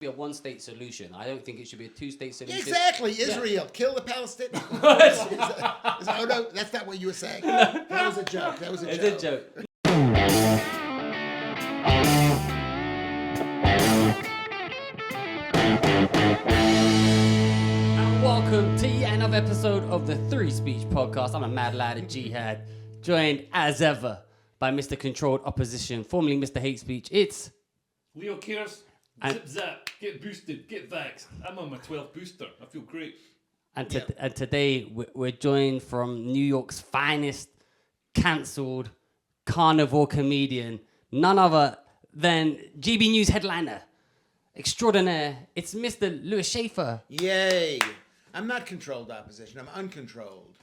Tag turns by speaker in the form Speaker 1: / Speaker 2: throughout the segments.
Speaker 1: be a one-state solution. I don't think it should be a two-state solution.
Speaker 2: Exactly. Israel. Kill the Palestinians. Oh, no, that's not what you were saying. That was a joke.
Speaker 1: It's a joke. And welcome to yet another episode of the Three Speech Podcast. I'm a mad lad at Jihad, joined as ever by Mr. Controlled Opposition, formerly Mr. Hate Speech. It's
Speaker 3: Leo cares. Zip zap. Get boosted. Get vaxxed. I'm on my 12th booster. I feel great.
Speaker 1: And today we're joined from New York's finest cancelled carnivore comedian, none other than GB News headliner extraordinaire. It's Mr. Louis Schaffer.
Speaker 2: Yay. I'm not controlled opposition. I'm uncontrolled.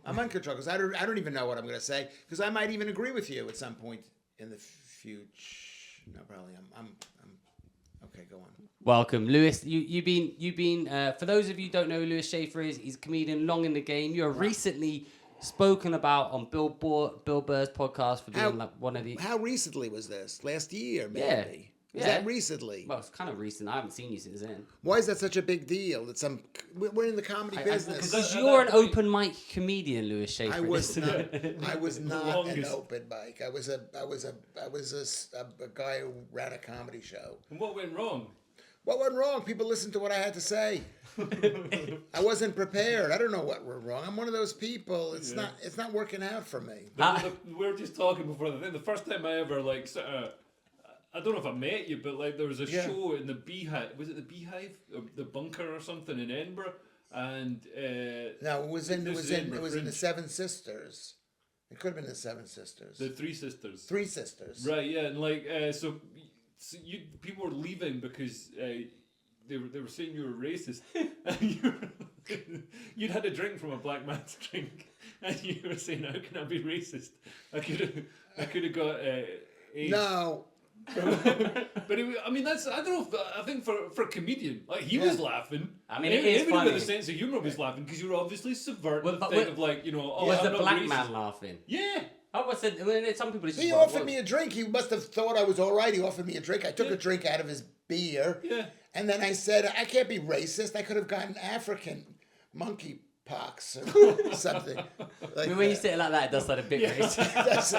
Speaker 2: I'm uncontrolled because I don't even know what I'm going to say because I might even agree with you at some point in the future. No, probably I'm okay, go on.
Speaker 1: Welcome, Louis. You've been. For those of you who don't know who Louis Schaffer is, he's a comedian long in the game. You're recently spoken about on Bill Burr's podcast for being one of the.
Speaker 2: How recently was this? Last year, maybe.
Speaker 1: Yeah.
Speaker 2: Is that recently?
Speaker 1: Well, it's kind of recent. I haven't seen you since then.
Speaker 2: Why is that such a big deal? That we're in the comedy business.
Speaker 1: Because you're an open mic comedian, Louis Schaffer.
Speaker 2: I was not. I was not an open mic. I was a guy who ran a comedy show.
Speaker 3: And what went wrong?
Speaker 2: What went wrong? People listened to what I had to say. I wasn't prepared. I don't know what went wrong. I'm one of those people. It's not working out for me.
Speaker 3: We were just talking before. I think the first time I ever I don't know if I met you, but there was a show in the Beehive. Was it the Beehive, or the Bunker, or something in Edinburgh? And
Speaker 2: no, it was in the Seven Sisters. It could have been the Seven Sisters.
Speaker 3: The Three Sisters.
Speaker 2: Three Sisters.
Speaker 3: Right. Yeah, and so people were leaving because they were saying you were racist, and you'd had a drink from a black man's drink, and you were saying, "How can I be racist? I could have got AIDS."
Speaker 2: No.
Speaker 3: But I don't know. I think for a comedian, he was laughing.
Speaker 1: I mean, it is funny.
Speaker 3: With a sense of humor was laughing because you were obviously subverting the thing of
Speaker 1: was the black
Speaker 3: racist.
Speaker 1: man laughing?
Speaker 3: Yeah.
Speaker 1: I said, some people.
Speaker 2: He offered me a drink. He must have thought I was all right. He offered me a drink. I took a drink out of his beer.
Speaker 3: Yeah.
Speaker 2: And then I said, I can't be racist. I could have gotten African monkey pox or something.
Speaker 1: When you say it like that, it does sound a bit racist.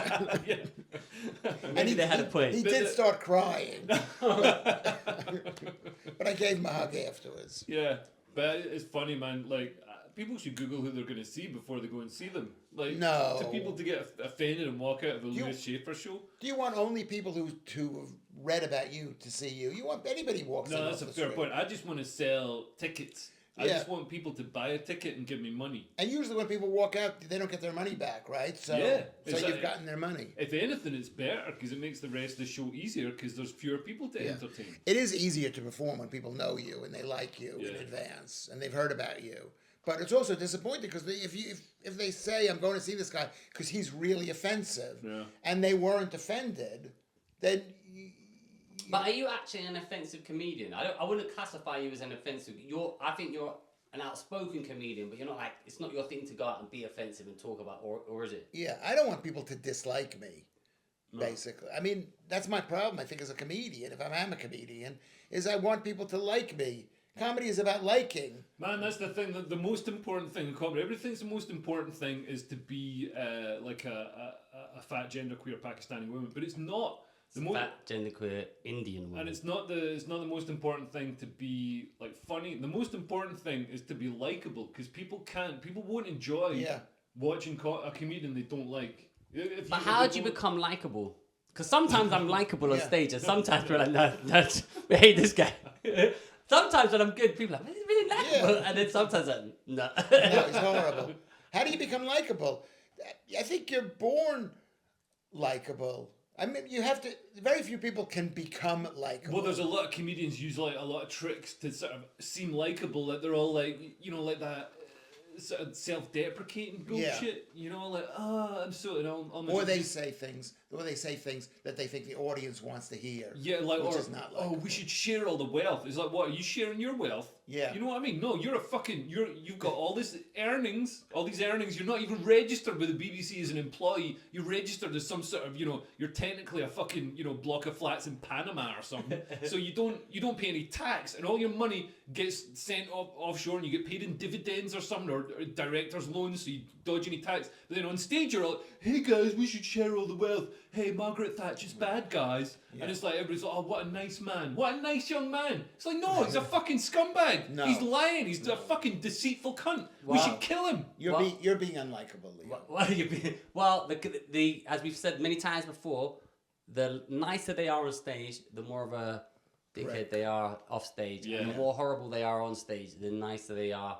Speaker 2: And
Speaker 1: they had a point.
Speaker 2: He did start crying. But I gave him a hug afterwards.
Speaker 3: Yeah. But it's funny, man. People should Google who they're going to see before they go and see them.
Speaker 2: No.
Speaker 3: To people to get offended and walk out of the Louis Schaffer show.
Speaker 2: Do you want only people who have read about you to see you? You want anybody who walks in.
Speaker 3: No, that's a fair point. I just want to sell tickets. I just want people to buy a ticket and give me money. And
Speaker 2: usually when people walk out, they don't get their money back, right? So you've gotten their money.
Speaker 3: If anything, it's better because it makes the rest of the show easier because there's fewer people to entertain.
Speaker 2: It is easier to perform when people know you and they like you in advance and they've heard about you. But it's also disappointing because if they say, I'm going to see this guy because he's really offensive and they weren't offended, then...
Speaker 1: But are you actually an offensive comedian? I wouldn't classify you as an offensive. I think you're an outspoken comedian, but you're not it's not your thing to go out and be offensive and talk about, or is it?
Speaker 2: Yeah, I don't want people to dislike me, basically. I mean, that's my problem, I think, as a comedian, if I'm a comedian, is I want people to like me. Comedy is about liking.
Speaker 3: Man, that's the thing. The most important thing in comedy, everything's the most important thing is to be a fat, genderqueer Pakistani woman, but it's not.
Speaker 1: Fat, genderqueer Indian woman.
Speaker 3: And it's not the most important thing to be funny. The most important thing is to be likable because people won't enjoy watching a comedian they don't like.
Speaker 1: But how do you become likable? Because sometimes I'm likable on stage, and sometimes we're like, no, we hate this guy. Sometimes when I'm good, people are like, he's really likable, and then sometimes no.
Speaker 2: No, it's horrible. How do you become likable? I think you're born likable. I mean, you have to. Very few people can become likable.
Speaker 3: Well, there's a lot of comedians use a lot of tricks to sort of seem likable. They're all like that sort of self-deprecating bullshit. You know, like I'm so
Speaker 2: or they say things that they think the audience wants to hear.
Speaker 3: Yeah, like
Speaker 2: which is not like
Speaker 3: we should share all the wealth. It's like, what, are you sharing your wealth?
Speaker 2: Yeah.
Speaker 3: You know what I mean? No, you've got all these earnings. You're not even registered with the BBC as an employee. You're registered as some sort of, you're technically a fucking, block of flats in Panama or something. So you don't pay any tax, and all your money gets sent offshore, and you get paid in dividends or something, or director's loans, so you dodge any tax. But then on stage you're like, hey guys, we should share all the wealth. Hey, Margaret Thatcher's bad, guys. Yeah. And it's like, everybody's like, oh, what a nice man. What a nice young man. It's like, no, he's a fucking scumbag. No. He's lying. He's a fucking deceitful cunt. Wow. We should kill him.
Speaker 2: You're being unlikable, Leo.
Speaker 1: Well, the as we've said many times before, the nicer they are on stage, the more of a dickhead they are off stage. Yeah. And the more horrible they are on stage, the nicer they are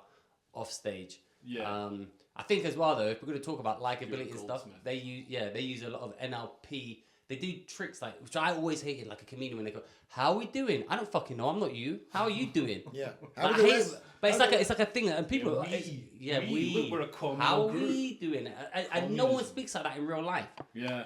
Speaker 1: off stage.
Speaker 3: Yeah.
Speaker 1: I think as well though, if we're going to talk about likability and stuff, they use a lot of NLP. They do tricks like, which I always hated, like a comedian when they go, "How are we doing?" I don't fucking know. I'm not you. How are you doing?
Speaker 2: Yeah.
Speaker 1: But it's like a thing, and people.
Speaker 3: We're a common
Speaker 1: How are
Speaker 3: group.
Speaker 1: we doing? And no one speaks like that in real life.
Speaker 3: Yeah.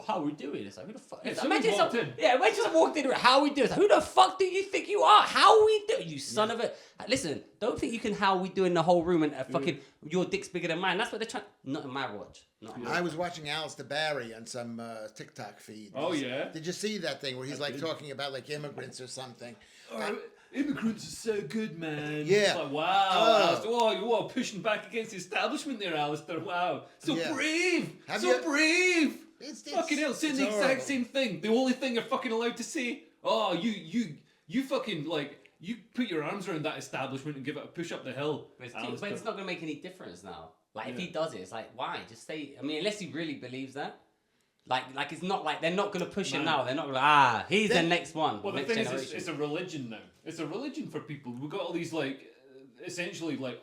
Speaker 1: How are we doing? It's like, who the fuck?
Speaker 3: Imagine
Speaker 1: someone walked in. How are we doing? It's like, who the fuck do you think you are? How are we doing? You son of a. Listen, don't think you can. How are we doing the whole room and fucking your dick's bigger than mine. That's what they're trying. Not in my watch.
Speaker 2: I was watching Alistair Barry on some TikTok feed.
Speaker 3: Oh yeah.
Speaker 2: Did you see that thing where he's talking about like immigrants or something?
Speaker 3: Immigrants are so good, man.
Speaker 2: Yeah.
Speaker 3: It's like, wow. Alistair, you're pushing back against the establishment there, Alistair. Wow. So brave. Brave.
Speaker 2: It's
Speaker 3: fucking hell, saying the exact same thing. The only thing you're fucking allowed to say, you fucking like, you put your arms around that establishment and give it a push up the hill.
Speaker 1: But it's not going to make any difference now. Like, if he does it, it's like, why? Just say, I mean, unless he really believes that. Like it's not like they're not going to push him now. They're not like, he's the next one.
Speaker 3: Well, the thing is, it's a religion now. It's a religion for people. We've got all these, like, essentially, like,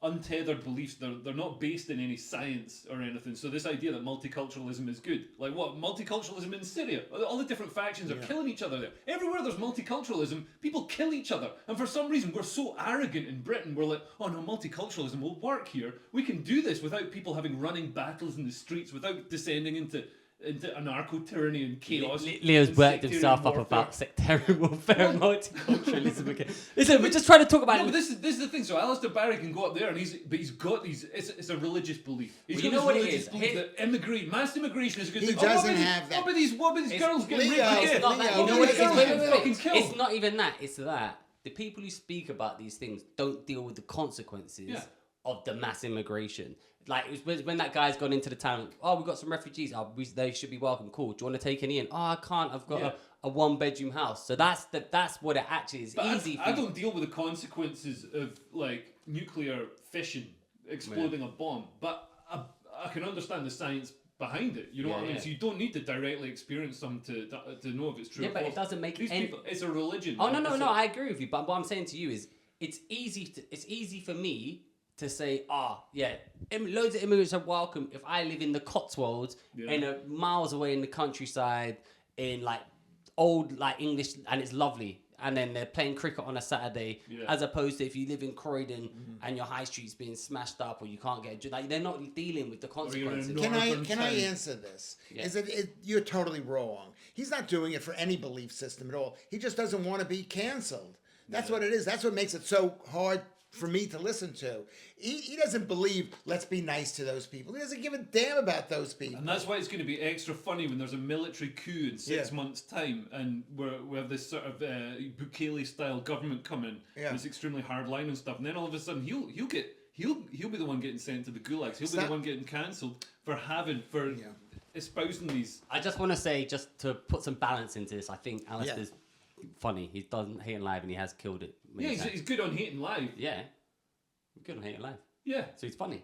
Speaker 3: untethered beliefs. They're not based in any science or anything. So this idea that multiculturalism is good. Like, what? Multiculturalism in Syria. All the different factions are killing each other there. Everywhere there's multiculturalism, people kill each other. And for some reason, we're so arrogant in Britain. We're like, oh no, multiculturalism will work here. We can do this without people having running battles in the streets, without descending into anarcho-tyranny and chaos.
Speaker 1: Leo's worked himself up about sectarian warfare and multiculturalism again. Listen, we're just trying to talk about...
Speaker 3: No, but this is the thing. So Alistair Barry can go up there and he's got these... It's a religious belief.
Speaker 1: You know what it is?
Speaker 3: Mass immigration is a good thing.
Speaker 2: He doesn't have that.
Speaker 3: What about these girls getting raped again?
Speaker 1: It's not that. You know what it is? It's not even that. It's that the people who speak about these things don't deal with the consequences of the mass immigration. Like, it was when that guy's gone into the town. Oh, we've got some refugees. They should be welcome. Cool. Do you want to take any in? Oh, I can't. I've got a one-bedroom house. So that's what it actually is. But easy.
Speaker 3: I don't deal with the consequences of, like, nuclear fission exploding a bomb. But I can understand the science behind it. You know what I mean? So you don't need to directly experience something to know if it's true.
Speaker 1: Yeah, but it doesn't make
Speaker 3: these people. It's a religion.
Speaker 1: Oh no! I agree with you. But what I'm saying to you is, it's easy for me to say, loads of immigrants are welcome if I live in the Cotswolds, miles away in the countryside, in like old like English, and it's lovely. And then they're playing cricket on a Saturday, as opposed to if you live in Croydon and your high street's being smashed up, or you can't get like they're not dealing with the consequences.
Speaker 2: Can I answer this? Yeah. You're totally wrong. He's not doing it for any belief system at all. He just doesn't want to be canceled. That's what it is. That's what makes it so hard for me to listen to. He doesn't believe, let's be nice to those people. He doesn't give a damn about those people.
Speaker 3: And that's why it's going to be extra funny when there's a military coup in 6 months' time, and we have this sort of Bukele-style government coming, and it's extremely hardline and stuff. And then all of a sudden, he'll be the one getting sent to the gulags. He'll be the one getting cancelled for espousing these.
Speaker 1: I just want to say, just to put some balance into this, I think Alistair's funny. He doesn't hate live, and he has killed it.
Speaker 3: He's good on hating live.
Speaker 1: Yeah. Good on hating live.
Speaker 3: Yeah.
Speaker 1: So he's funny.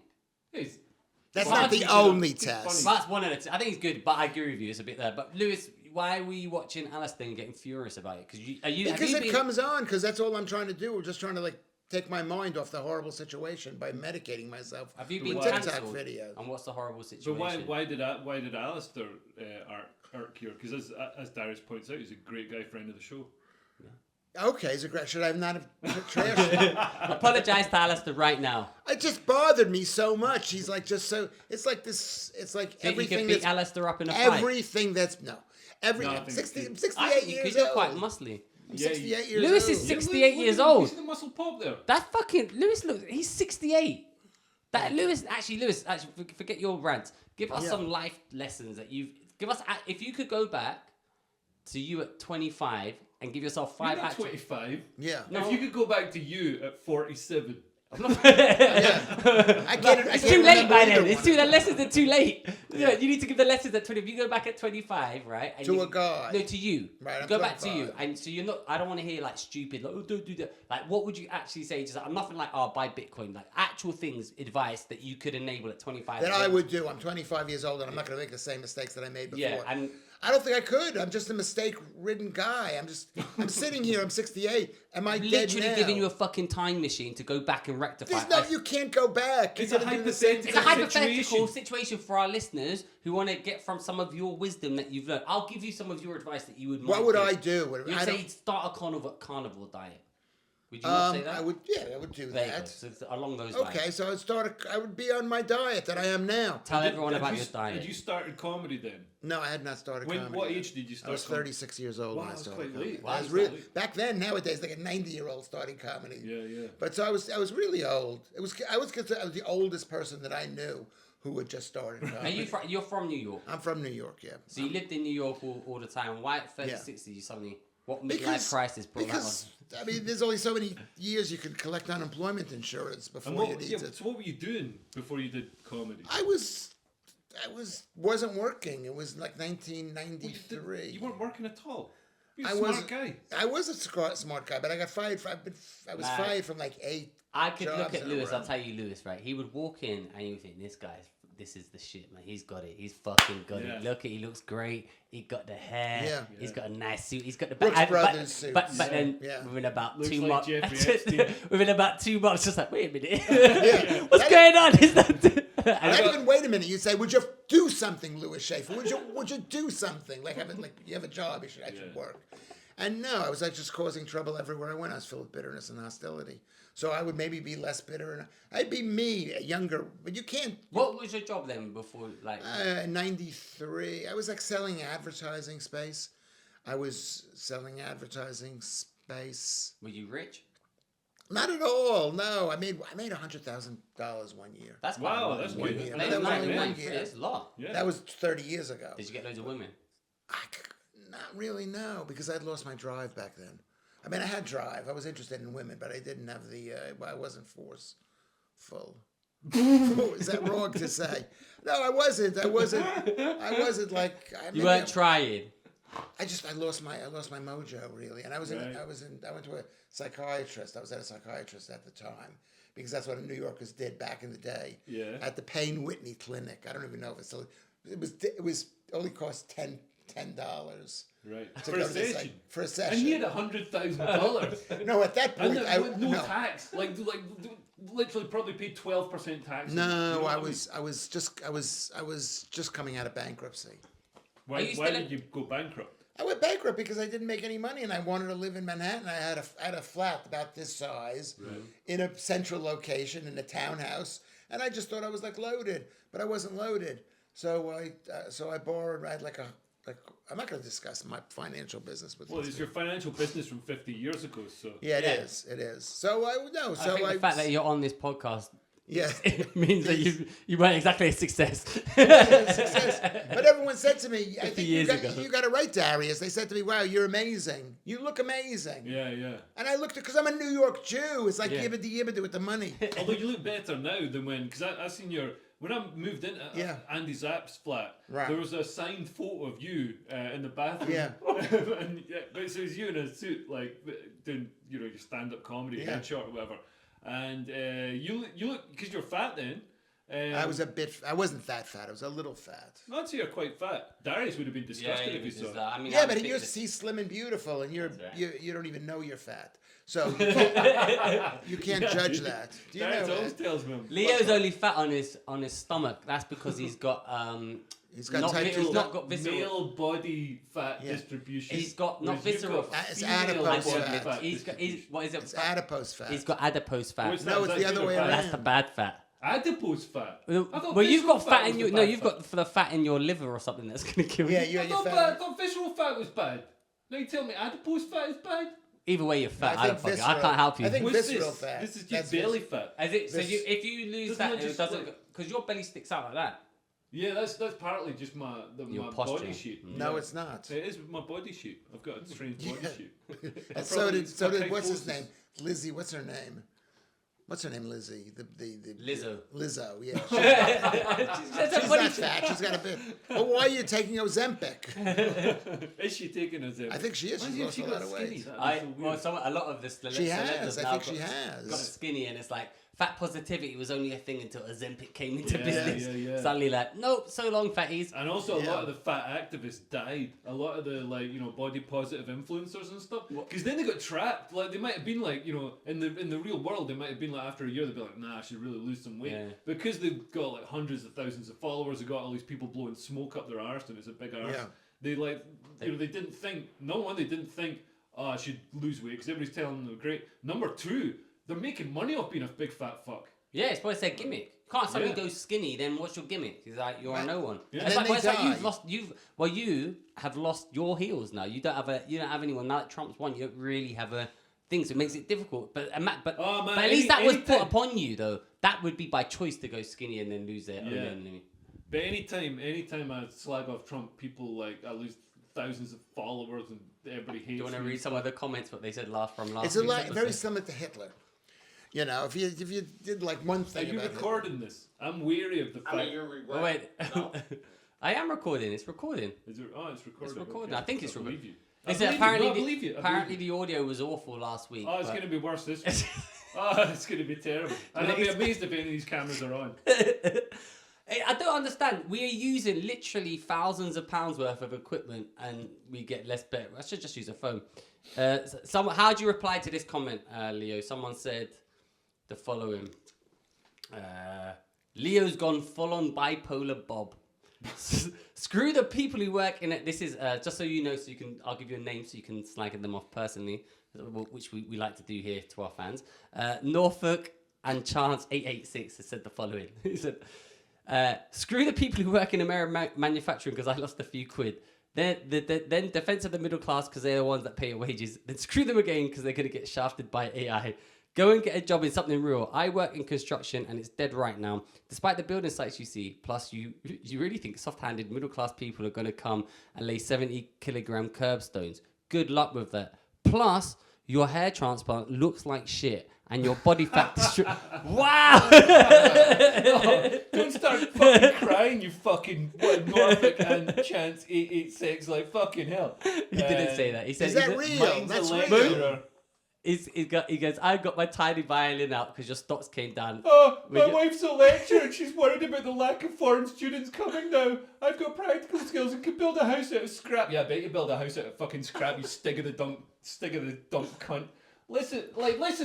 Speaker 2: That's not the only test.
Speaker 1: That's one of the I think he's good, but I agree with you. It's a bit there. But Lewis, why were you watching Alistair and getting furious about it?
Speaker 2: Because it comes on. Because that's all I'm trying to do. We're just trying to take my mind off the horrible situation by medicating myself.
Speaker 1: Have you been
Speaker 2: with TikTok videos?
Speaker 1: And what's the horrible situation?
Speaker 3: But why did Alistair irk you? Because as Darius points out, he's a great guy, friend of the show. Yeah.
Speaker 2: Okay, so should I not have trashed him?
Speaker 1: Apologize to Alistair right now.
Speaker 2: It just bothered me so much. He's like just so. It's like this. It's like
Speaker 1: Think you
Speaker 2: everything
Speaker 1: could beat
Speaker 2: that's
Speaker 1: Alistair up in a fight?
Speaker 2: everything that's no. Every
Speaker 3: No, I think
Speaker 2: 60,
Speaker 3: it's-
Speaker 2: I'm
Speaker 1: I
Speaker 2: 68
Speaker 1: think
Speaker 2: years
Speaker 1: because you're
Speaker 2: old.
Speaker 1: quite muscly.
Speaker 2: I'm
Speaker 3: Yeah,
Speaker 2: 68 years
Speaker 1: Lewis
Speaker 2: old.
Speaker 1: is 68 years old.
Speaker 3: See the muscle pop there.
Speaker 1: That fucking Lewis looks. He's 68. That Lewis actually forget your rants. Give us
Speaker 2: Yeah.
Speaker 1: some life lessons that you've give us. If you could go back to you at 25 and give yourself
Speaker 3: You're
Speaker 1: 5
Speaker 3: not
Speaker 1: actual.
Speaker 3: 25.
Speaker 2: Yeah.
Speaker 1: No.
Speaker 3: If you could go back to you at 47.
Speaker 2: I can't.
Speaker 1: It's too late by then. It's
Speaker 2: too.
Speaker 1: the lessons are too late. Yeah, you need to give the lessons at 20. If you go back at 25, right? And
Speaker 2: To
Speaker 1: you,
Speaker 2: a guy.
Speaker 1: No, to you.
Speaker 2: Right, I'm
Speaker 1: Go back to
Speaker 2: 25.
Speaker 1: you. And so you're not. I don't want to hear like stupid. Like, oh, don't do that. Like, what would you actually say? Just I'm nothing like, oh, buy Bitcoin. Like actual things, advice that you could enable at 25.
Speaker 2: That I would do. I'm 25 years old, and I'm not going to make the same mistakes that I made before.
Speaker 1: Yeah, and
Speaker 2: I don't think I could. I'm just a mistake-ridden guy. I'm sitting here. I'm 68. Am I dead
Speaker 1: literally
Speaker 2: now?
Speaker 1: giving you a fucking time machine to go back and rectify.
Speaker 2: There's no. You can't go back.
Speaker 3: It's
Speaker 2: You're
Speaker 3: a
Speaker 2: gonna do the same
Speaker 3: hypothetical
Speaker 1: It's a
Speaker 2: thing.
Speaker 1: hypothetical situation for our listeners who want to get from some of your wisdom that you've learned. I'll give you some of your advice that you would.
Speaker 2: What
Speaker 1: might
Speaker 2: would
Speaker 1: give.
Speaker 2: I do?
Speaker 1: You'd
Speaker 2: I
Speaker 1: say
Speaker 2: don't-
Speaker 1: start a carnivore diet. Would you not say that?
Speaker 2: I would. Yeah, I would do
Speaker 1: There you go.
Speaker 2: that.
Speaker 1: So it's along those lines.
Speaker 2: Okay, so I would be on my diet that I am now.
Speaker 1: Tell everyone
Speaker 3: Had
Speaker 1: about
Speaker 3: you-
Speaker 1: your diet.
Speaker 3: Had you started comedy then?
Speaker 2: No, I had not started comedy.
Speaker 3: What
Speaker 2: yet.
Speaker 3: age did you start
Speaker 2: I was
Speaker 3: comedy?
Speaker 2: 36 years old
Speaker 3: Wow,
Speaker 2: when I
Speaker 3: that's
Speaker 2: started
Speaker 3: quite
Speaker 2: comedy.
Speaker 3: late.
Speaker 2: I
Speaker 3: Wow,
Speaker 2: was
Speaker 3: that's
Speaker 2: really
Speaker 3: quite late.
Speaker 2: back then. Nowadays, like a 90-year-old starting comedy.
Speaker 3: Yeah.
Speaker 2: But so I was really old. I was considered the oldest person that I knew who had just started
Speaker 1: Are
Speaker 2: comedy.
Speaker 1: you're from New York,
Speaker 2: I'm from New York, yeah.
Speaker 1: so you lived in New York all the time. Why at 36 did you suddenly? What midlife
Speaker 2: Because,
Speaker 1: crisis brought
Speaker 2: because
Speaker 1: that
Speaker 2: I mean, there's only so many years you can collect unemployment insurance before
Speaker 3: And
Speaker 2: you need it.
Speaker 3: so what were you doing before you did comedy?
Speaker 2: I wasn't working. It was like 1993.
Speaker 3: You weren't working at all. You're
Speaker 2: I
Speaker 3: a smart
Speaker 2: wasn't-
Speaker 3: guy.
Speaker 2: I was a smart guy, but I got fired. I was
Speaker 1: Nah.
Speaker 2: fired from like 8.
Speaker 1: I could look
Speaker 2: jobs
Speaker 1: at
Speaker 2: in a
Speaker 1: Lewis.
Speaker 2: row.
Speaker 1: I'll tell you, Lewis. Right, he would walk in and you think this is the shit, man. He's got it. He's fucking got
Speaker 3: Yeah.
Speaker 1: it. Look at, he looks great. He got the hair.
Speaker 2: Yeah.
Speaker 1: He's got a nice suit. He's got the
Speaker 2: Brooks
Speaker 1: but-
Speaker 2: Brothers suits.
Speaker 1: But then
Speaker 2: Yeah.
Speaker 1: within about
Speaker 3: Looks
Speaker 1: 2
Speaker 3: like
Speaker 1: months,
Speaker 3: Jeffrey Epstein.
Speaker 1: within about 2 months, just like wait a minute,
Speaker 2: Yeah.
Speaker 1: what's
Speaker 2: That-
Speaker 1: going on? Is that?
Speaker 2: Not even wait a minute. You'd say, "Would you do something, Louis Schaffer? Would you do something? Like you have a job. I should work." And no, I was like just causing trouble everywhere I went. I was filled with bitterness and hostility. So I would maybe be less bitter, and I'd be me, younger. But you can't.
Speaker 1: What was your job then before, like?
Speaker 2: 93. I was like selling advertising space. I was selling advertising space.
Speaker 1: Were you rich?
Speaker 2: Not at all. No, I made $100,000 one year.
Speaker 1: That's quite
Speaker 3: Wow,
Speaker 1: a lot.
Speaker 3: that's
Speaker 2: One
Speaker 3: good.
Speaker 2: year.
Speaker 1: That
Speaker 2: That
Speaker 1: was
Speaker 2: was only one
Speaker 1: 93,
Speaker 2: year.
Speaker 1: That's a lot.
Speaker 3: Yeah.
Speaker 2: That was 30 years ago.
Speaker 1: Did you get loads of women?
Speaker 2: Not really, no, because I'd lost my drive back then. I mean, I had drive. I was interested in women, but I didn't have the. I wasn't forceful. Is that wrong to say? No, I wasn't. I wasn't like.
Speaker 1: You weren't trying.
Speaker 2: I lost my mojo really, and I went to a psychiatrist. I was at a psychiatrist at the time because that's what New Yorkers did back in the day.
Speaker 3: Yeah.
Speaker 2: At the Payne Whitney Clinic. I don't even know if it's still. It was only cost $10.
Speaker 3: Right.
Speaker 2: to
Speaker 3: For
Speaker 2: go
Speaker 3: a
Speaker 2: to the
Speaker 3: session.
Speaker 2: for a
Speaker 3: And
Speaker 2: session.
Speaker 3: he had $100,000.
Speaker 2: No, at that
Speaker 3: And
Speaker 2: point,
Speaker 3: with no
Speaker 2: no.
Speaker 3: tax. Like literally probably paid 12% tax. You know
Speaker 2: No,
Speaker 3: what
Speaker 2: I
Speaker 3: mean?
Speaker 2: was just coming out of bankruptcy.
Speaker 3: Why
Speaker 1: Are you
Speaker 3: why
Speaker 1: still
Speaker 3: did you go bankrupt?
Speaker 2: I went bankrupt because I didn't make any money, and I wanted to live in Manhattan. I had a flat about this size in a central location in a townhouse, and I just thought I was like loaded, but I wasn't loaded. So I borrowed. I had I'm not going to discuss my financial business with.
Speaker 3: Well,
Speaker 2: these
Speaker 3: it's your financial business from 50 years ago, so.
Speaker 2: Yeah, it is. It is. So I no. So
Speaker 1: I think the fact that you're on this podcast
Speaker 2: yeah.
Speaker 1: it means that you weren't exactly a success.
Speaker 2: Success. But everyone said to me, I
Speaker 1: 50
Speaker 2: think
Speaker 1: years
Speaker 2: you
Speaker 1: ago.
Speaker 2: got it right, Darius. They said to me, wow, you're amazing. You look amazing.
Speaker 3: Yeah.
Speaker 2: And I looked at, because I'm a New York Jew. It's like
Speaker 1: Yeah.
Speaker 2: yibbity with the money.
Speaker 3: Although you look better now than when, because I seen when I moved into Andy Zapp's flat,
Speaker 2: Right.
Speaker 3: there was a signed photo of you in the bathroom.
Speaker 2: Yeah.
Speaker 3: But so it was you in a suit, like doing your stand-up comedy,
Speaker 2: Yeah.
Speaker 3: headshot or whatever. And you look, because you're fat then,
Speaker 2: I wasn't that fat. I was a little fat.
Speaker 3: I'd say you're quite fat. Darius would have been disgusted if he saw.
Speaker 1: I mean,
Speaker 2: Yeah, but he's slim and beautiful, and you don't even know you're fat. So you can't judge that. Do you
Speaker 3: Darius
Speaker 2: know
Speaker 3: always
Speaker 2: that?
Speaker 3: tells me.
Speaker 1: Leo's only fat on his stomach. That's because he's got
Speaker 2: He's got type 2.
Speaker 1: He's not got visceral.
Speaker 3: Male body fat distribution.
Speaker 1: He's got not
Speaker 3: Whereas you've
Speaker 1: visceral.
Speaker 3: got
Speaker 2: It's
Speaker 3: female
Speaker 2: adipose
Speaker 3: body
Speaker 2: fat.
Speaker 1: He's what is it?
Speaker 2: It's adipose fat.
Speaker 1: He's got adipose fat.
Speaker 3: What's
Speaker 2: No,
Speaker 3: that?
Speaker 2: it's
Speaker 3: Is
Speaker 2: the
Speaker 3: that
Speaker 2: other way
Speaker 3: good or bad?
Speaker 2: around.
Speaker 1: That's the bad fat.
Speaker 3: Adipose fat.
Speaker 1: Well, you've got fat in
Speaker 3: was
Speaker 1: your
Speaker 3: the
Speaker 1: no,
Speaker 3: bad
Speaker 1: you've
Speaker 3: fat.
Speaker 1: got the fat in your liver or something that's gonna kill you.
Speaker 2: Yeah, you're
Speaker 3: I thought
Speaker 2: fat.
Speaker 3: visceral fat was bad. Now you tell me adipose fat is bad.
Speaker 1: Either way, you're fat.
Speaker 2: I
Speaker 1: I
Speaker 2: think
Speaker 1: don't fucking. I
Speaker 2: visceral-
Speaker 1: can't help you.
Speaker 2: I think
Speaker 3: What's
Speaker 2: visceral
Speaker 3: this?
Speaker 2: fat.
Speaker 3: This is just
Speaker 2: That's
Speaker 3: belly fat.
Speaker 1: As it, so
Speaker 2: This-
Speaker 1: if you lose
Speaker 3: Doesn't
Speaker 1: that,
Speaker 3: it
Speaker 1: it
Speaker 3: just
Speaker 1: doesn't
Speaker 3: like-
Speaker 1: because your belly sticks out like that.
Speaker 3: Yeah, that's partly just my
Speaker 1: posture.
Speaker 3: body shape.
Speaker 2: No,
Speaker 3: Yeah.
Speaker 2: it's not.
Speaker 3: It is my body shape. I've got a strange body
Speaker 2: Yeah.
Speaker 3: shape.
Speaker 2: And
Speaker 3: probably-
Speaker 2: so did
Speaker 3: my
Speaker 2: what's his
Speaker 3: kyphosis.
Speaker 2: name? Lizzie. What's her name? What's her name? Lizzie. The
Speaker 1: Lizzo.
Speaker 2: Lizzo. Yeah.
Speaker 1: That's a
Speaker 2: She's
Speaker 1: funny
Speaker 2: not fat. She's got a bit. Well, why are you taking Ozempic?
Speaker 3: Is she taking us in?
Speaker 2: I think she is. She's lost a lot of weight.
Speaker 1: A lot of this.
Speaker 2: She has. I think she has.
Speaker 1: Got skinny, and it's like fat positivity was only a thing until Ozempic came into
Speaker 3: Yeah,
Speaker 1: business.
Speaker 3: yeah.
Speaker 1: Suddenly, like, nope, so long, fatties.
Speaker 3: And also, a
Speaker 2: Yeah.
Speaker 3: lot of the fat activists died. A lot of the body positive influencers and stuff. Because then they got trapped. Like they might have been like, in the real world, they might have been like after a year, they'd be like, nah, I should really lose some weight.
Speaker 1: Yeah.
Speaker 3: Because they've got like hundreds of thousands of followers, they've got all these people blowing smoke up their arse, and it's a big arse.
Speaker 2: Yeah.
Speaker 3: They they didn't think. Number one, they didn't think, oh, I should lose weight because everybody's telling them they're great. Number two, they're making money off being a big fat fuck.
Speaker 1: Yeah, it's probably their gimmick. Can't suddenly
Speaker 3: Yeah.
Speaker 1: go skinny, then what's your gimmick? It's like you're a no one.
Speaker 3: Yeah.
Speaker 1: It's
Speaker 2: And
Speaker 1: like,
Speaker 2: then
Speaker 1: well,
Speaker 2: they
Speaker 1: it's like you have lost your heels now. You don't have anyone now that Trump's won. You don't really have a thing, so it makes it difficult. But
Speaker 3: Oh, man,
Speaker 1: at least that was put
Speaker 3: anytime-
Speaker 1: upon you though. That would be by choice to go skinny and then lose it.
Speaker 3: Yeah. But anytime I slag off Trump, people I lose thousands of followers and everybody hates me.
Speaker 1: Do you want to read some of the comments what they said last
Speaker 2: It's
Speaker 1: week's
Speaker 2: very
Speaker 1: episode?
Speaker 2: similar to Hitler. If you did like one
Speaker 3: Are
Speaker 2: thing
Speaker 3: you
Speaker 2: about
Speaker 3: recording this? I'm wary of the fact.
Speaker 1: Oh, wait, I am recording. It's recording.
Speaker 3: Is it, it's recording.
Speaker 1: It's recording.
Speaker 3: Okay.
Speaker 1: I think it's
Speaker 3: I believe
Speaker 1: recording.
Speaker 3: you.
Speaker 1: They
Speaker 3: I
Speaker 1: said
Speaker 3: believe you.
Speaker 1: apparently the audio was awful last week.
Speaker 3: Oh, it's
Speaker 1: but-
Speaker 3: going to be worse this week. It's going to be terrible. And I'd be amazed if any of these cameras are on.
Speaker 1: I don't understand. We are using literally thousands of pounds worth of equipment, and we get less better. I should just use a phone. How do you reply to this comment, Leo? Someone said the following: Leo's gone full on bipolar Bob. Screw the people who work in it. This is just so you know, I'll give you a name so you can slag them off personally, which we like to do here to our fans. Norfolk and Chance 886 has said the following. He said, screw the people who work in American manufacturing because I lost a few quid. Then defense of the middle class because they're the ones that pay your wages. Then screw them again because they're going to get shafted by AI. Go and get a job in something real. I work in construction and it's dead right now. Despite the building sites you see, plus you really think soft-handed middle-class people are going to come and lay 70-kilogram curbstones. Good luck with that. Plus, your hair transplant looks like shit and your body fat... Wow!
Speaker 3: Don't start fucking crying, you fucking Norfolk and Chance 886, like fucking hell.
Speaker 1: He didn't say that. He said...
Speaker 2: Is that real?
Speaker 3: Mine's
Speaker 2: That's
Speaker 3: a
Speaker 2: real.
Speaker 3: lecturer.
Speaker 1: He goes, I got my tiny violin out because your stocks came down.
Speaker 3: Oh, my
Speaker 1: We-
Speaker 3: wife's a lecturer and she's worried about the lack of foreign students coming now. I've got practical skills and can build a house out of scrap. Yeah, I bet you build a house out of fucking scrap, you stig of the dump cunt. Listen,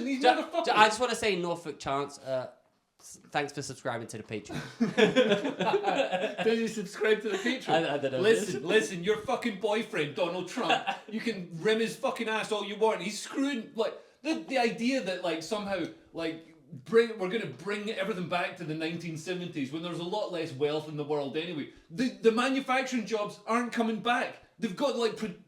Speaker 3: these motherfuckers.
Speaker 1: I just want to say, Norfolk Chance, thanks for subscribing to the Patreon.
Speaker 3: Did you subscribe to the Patreon?
Speaker 1: I don't know.
Speaker 3: Listen, your fucking boyfriend, Donald Trump, you can rim his fucking ass all you want. He's screwing, the idea that, somehow, we're going to bring everything back to the 1970s when there's a lot less wealth in the world anyway. The manufacturing jobs aren't coming back. They've got,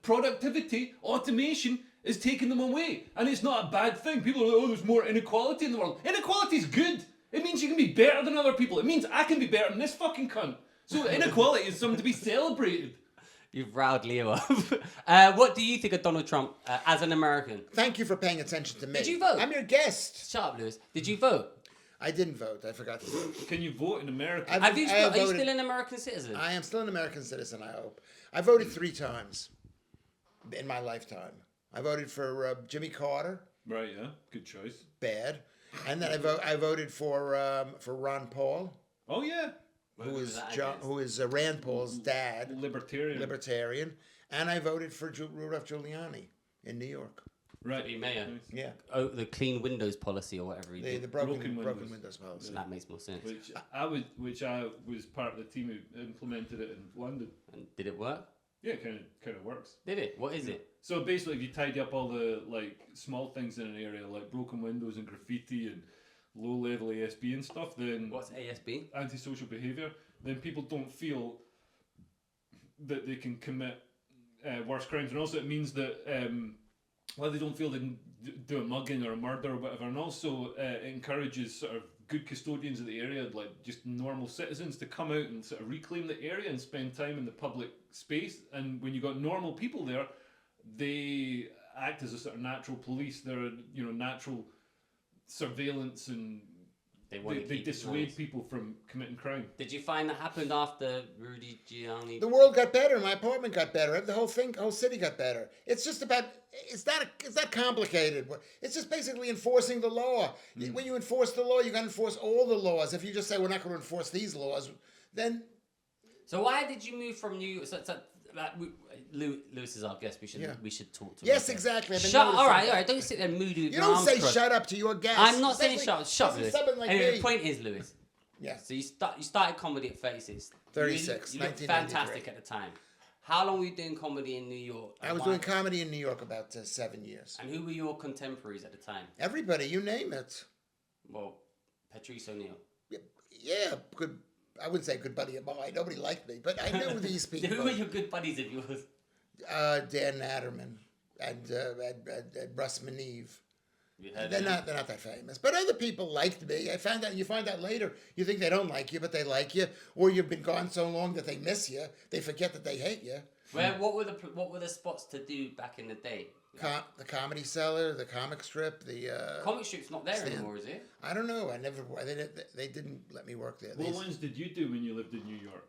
Speaker 3: productivity, automation is taking them away. And it's not a bad thing. People are like, oh, there's more inequality in the world. Inequality's good. It means you can be better than other people. It means I can be better than this fucking cunt. So inequality is something to be celebrated.
Speaker 1: You've riled Leo up. What do you think of Donald Trump as an American?
Speaker 2: Thank you for paying attention to me.
Speaker 1: Did you vote?
Speaker 2: I'm your guest.
Speaker 1: Shut up, Lewis. Did you vote?
Speaker 2: I didn't vote. I forgot to vote.
Speaker 3: Can you vote in America?
Speaker 1: Are you still
Speaker 2: voted-
Speaker 1: an American citizen?
Speaker 2: I am still an American citizen, I hope. I voted 3 times in my lifetime. I voted for Jimmy Carter.
Speaker 3: Right, yeah. Good choice.
Speaker 2: Bad. And then I voted for Ron Paul.
Speaker 3: Oh yeah.
Speaker 2: who is Rand Paul's dad,
Speaker 3: Libertarian.
Speaker 2: and I voted for Rudolph Giuliani in New York.
Speaker 3: Right.
Speaker 1: To be mayor.
Speaker 3: Nice.
Speaker 2: Yeah,
Speaker 1: The clean windows policy or whatever he did.
Speaker 2: the broken
Speaker 3: Broken
Speaker 2: windows policy.
Speaker 1: That makes more sense.
Speaker 3: Which I was part of the team who implemented it in London.
Speaker 1: And did it work?
Speaker 3: Yeah, kind of works.
Speaker 1: Did it? What is it?
Speaker 3: So basically, if you tidy up all the like small things in an area, like broken windows and graffiti and low-level ASB and stuff, then
Speaker 1: What's ASB?
Speaker 3: antisocial behaviour, then people don't feel that they can commit worse crimes, and also it means that they don't feel they can do a mugging or a murder or whatever, and also it encourages sort of good custodians of the area, like just normal citizens, to come out and sort of reclaim the area and spend time in the public space. And when you got normal people there, they act as a sort of natural police. They're natural surveillance, and they dissuade people from committing crime.
Speaker 1: Did you find that happened after Rudy Giuliani?
Speaker 2: The world got better. My apartment got better. The whole city got better. It's just about. It's not complicated. It's just basically enforcing the law. When you enforce the law, you got to enforce all the laws. If you just say we're not going to enforce these laws, then.
Speaker 1: So why did you move from New York? Lewis is our guest. We should talk to him.
Speaker 2: Yes, exactly.
Speaker 1: All right. Don't sit there moody.
Speaker 2: You don't say shut up to your guest.
Speaker 1: I'm not saying shut up, Lewis.
Speaker 2: Like
Speaker 1: anyway, the point is, Lewis.
Speaker 2: Yeah.
Speaker 1: So you started comedy at 36.
Speaker 2: 36.
Speaker 1: You looked fantastic at the time. How long were you doing comedy in New York?
Speaker 2: I was doing comedy in New York about 7 years.
Speaker 1: And who were your contemporaries at the time?
Speaker 2: Everybody, you name it.
Speaker 1: Well, Patrice O'Neill.
Speaker 2: Yeah, good. I wouldn't say good buddy of mine. Nobody liked me, but I knew these people.
Speaker 1: Who were your good buddies of yours?
Speaker 2: Dan Natterman and Russ Maneve. They're not that famous, but other people liked me. You find out later. You think they don't like you, but they like you, or you've been gone so long that they miss you. They forget that they hate you.
Speaker 1: What were the spots to do back in the day?
Speaker 2: The Comedy Cellar, the comic strip, the
Speaker 1: comic strip's not there anymore, is it?
Speaker 2: I don't know. They didn't let me work there.
Speaker 3: What ones did you do when you lived in New York?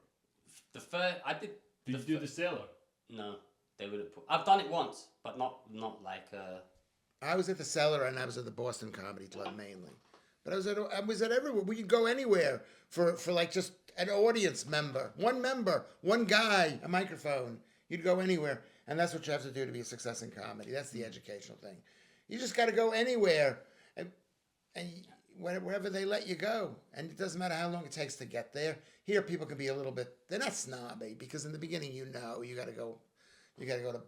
Speaker 1: The first I did.
Speaker 3: Did you do the Cellar?
Speaker 1: No, they would have put. I've done it once, but not like.
Speaker 2: I was at the Cellar and I was at the Boston Comedy Club mainly, but I was at everywhere. We could go anywhere for like just an audience member, one guy, a microphone. You'd go anywhere, and that's what you have to do to be a success in comedy. That's the educational thing. You just got to go anywhere, and wherever they let you go, and it doesn't matter how long it takes to get there. Here, people can be a little bit. They're not snobby because in the beginning, you got to go to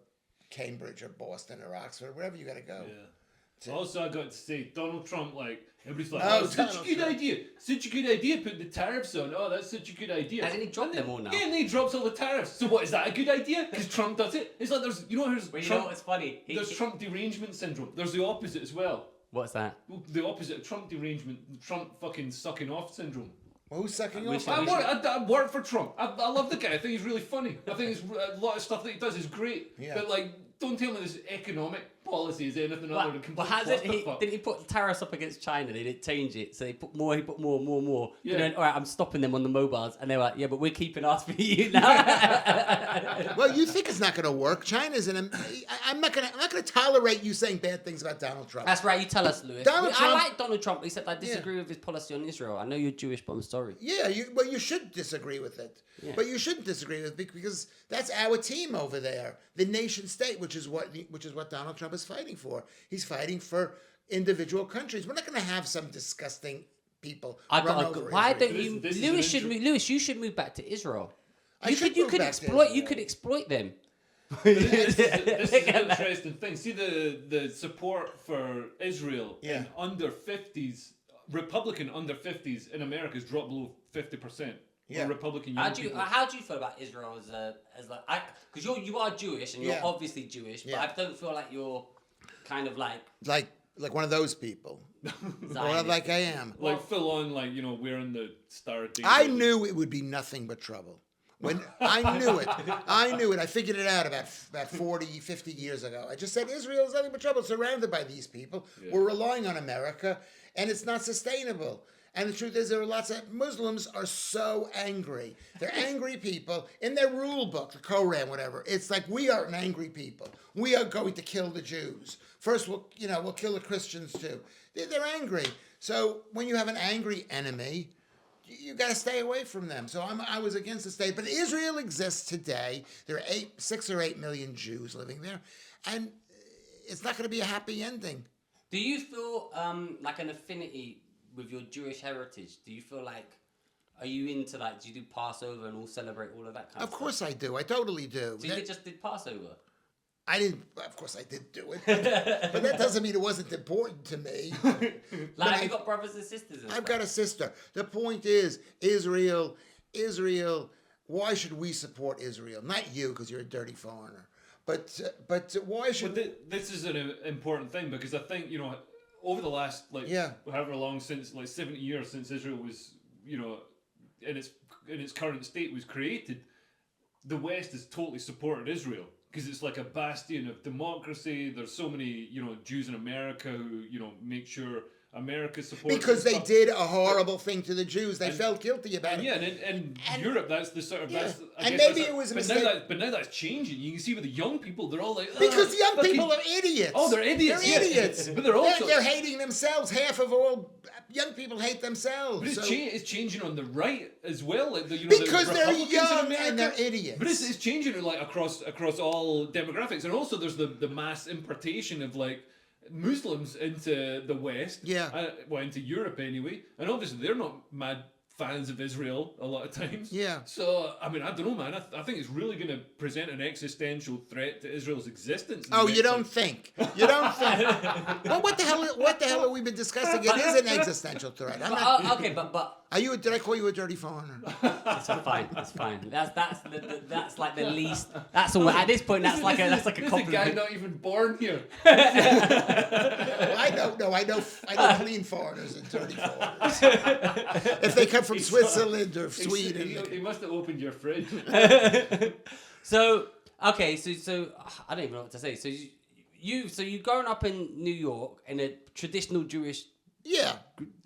Speaker 2: Cambridge or Boston or Oxford, wherever you got to go.
Speaker 3: Yeah. Also, I got to say, Donald Trump, like, everybody's like, such a good idea. Such a good idea putting the tariffs on. Oh, that's such a good idea.
Speaker 1: Hasn't he dropped them all now?
Speaker 3: Yeah, and he drops all the tariffs. So what, is that a good idea? Because Trump does it? It's like there's,
Speaker 1: you know what's funny?
Speaker 3: There's Trump derangement syndrome. There's the opposite as well.
Speaker 1: What's that?
Speaker 3: The opposite of Trump derangement, Trump fucking sucking off syndrome.
Speaker 2: Well, who's sucking off?
Speaker 3: I work for Trump. I love the guy. I think he's really funny. I think a lot of stuff that he does is great.
Speaker 2: Yeah.
Speaker 3: But like, don't tell me this economic policy is anything other than complete
Speaker 1: clusterfuck. Didn't he put tariffs up against China? They didn't change it, so he put more.
Speaker 3: Yeah.
Speaker 1: Then, all right, I'm stopping them on the mobiles, and they were like, yeah, but we're keeping ours for you now.
Speaker 2: Well, you think it's not going to work? China's in. I'm not going to tolerate you saying bad things about Donald Trump.
Speaker 1: That's right. You tell us, Lewis. I like Donald Trump, except I disagree with his policy on Israel. I know you're Jewish, but I'm sorry.
Speaker 2: Yeah, you should disagree with it, but you shouldn't disagree with it because that's our team over there, the nation state, which is what Donald Trump is fighting for. He's fighting for individual countries. We're not going to have some disgusting people run over
Speaker 1: why
Speaker 2: Israel.
Speaker 1: don't you? Lewis, you should move back to Israel. You could exploit them.
Speaker 3: This is an interesting thing. See the support for Israel in under 50s, Republican under 50s in America has dropped below 50%. Yeah. Republican.
Speaker 1: How do you feel about Israel as like because you are Jewish and you're obviously Jewish, but I don't feel like you're kind of like
Speaker 2: one of those people. Or like I am.
Speaker 3: Like full on, like, wearing the Star of David.
Speaker 2: I knew it would be nothing but trouble. When I knew it. I figured it out about 40, 50 years ago. I just said Israel is nothing but trouble, surrounded by these people. Yeah. We're relying on America, and it's not sustainable. And the truth is, there are lots of Muslims are so angry. They're angry people in their rule book, the Koran, whatever. It's like we are an angry people. We are going to kill the Jews. First, we'll kill the Christians too. They're angry. So when you have an angry enemy, you got to stay away from them. So I was against the state. But Israel exists today. There are 6 or 8 million Jews living there. And it's not going to be a happy ending.
Speaker 1: Do you feel like an affinity with your Jewish heritage? Do you feel like, are you into like, do you do Passover and all celebrate all of that kind of stuff?
Speaker 2: Of course I do. I totally do.
Speaker 1: So you just did Passover?
Speaker 2: I didn't, of course I did do it. But that doesn't mean it wasn't important to me.
Speaker 1: Like, have you got brothers and sisters?
Speaker 2: I've got a sister. The point is, Israel, why should we support Israel? Not you, because you're a dirty foreigner. But why should...
Speaker 3: This is an important thing, because I think, over the last, however long since, 70 years since Israel was, in its current state was created, the West has totally supported Israel. Because it's like a bastion of democracy. There's so many, Jews in America who, make sure America supports.
Speaker 2: Because they did a horrible thing to the Jews. They felt guilty about it.
Speaker 3: Yeah, and Europe, that's the sort of...
Speaker 2: Yeah.
Speaker 3: That's,
Speaker 2: And maybe it was a mistake.
Speaker 3: But now that's changing. You can see with the young people, they're all like...
Speaker 2: Because young people are idiots.
Speaker 3: Oh, they're idiots.
Speaker 2: They're idiots.
Speaker 3: But they're also...
Speaker 2: They're hating themselves. Half of all young people hate themselves.
Speaker 3: But it's changing on the right as well. Like
Speaker 2: because
Speaker 3: the
Speaker 2: they're
Speaker 3: Republicans
Speaker 2: young
Speaker 3: in America,
Speaker 2: and they're idiots.
Speaker 3: But it's changing like across all demographics, and also there's the mass importation of like Muslims into the West.
Speaker 2: Yeah.
Speaker 3: Into Europe anyway, and obviously they're not mad fans of Israel a lot of times.
Speaker 2: Yeah.
Speaker 3: So I mean, I don't know, man. I think it's really going to present an existential threat to Israel's existence.
Speaker 2: Oh, you don't think? You don't think? Well, what the hell have we been discussing? It is an existential threat. I'm not,
Speaker 1: Okay, but
Speaker 2: are you? Did I call you a dirty foreigner?
Speaker 1: it's fine. It's fine. That's like the least. That's all. At this point, that's like a compliment.
Speaker 3: This guy not even born here.
Speaker 2: Well, I don't know. I know clean foreigners and dirty foreigners. If they come from Switzerland or Sweden.
Speaker 3: He must have opened your fridge.
Speaker 1: So okay, so I don't even know what to say. So you've grown up in New York in a traditional Jewish.
Speaker 2: Yeah,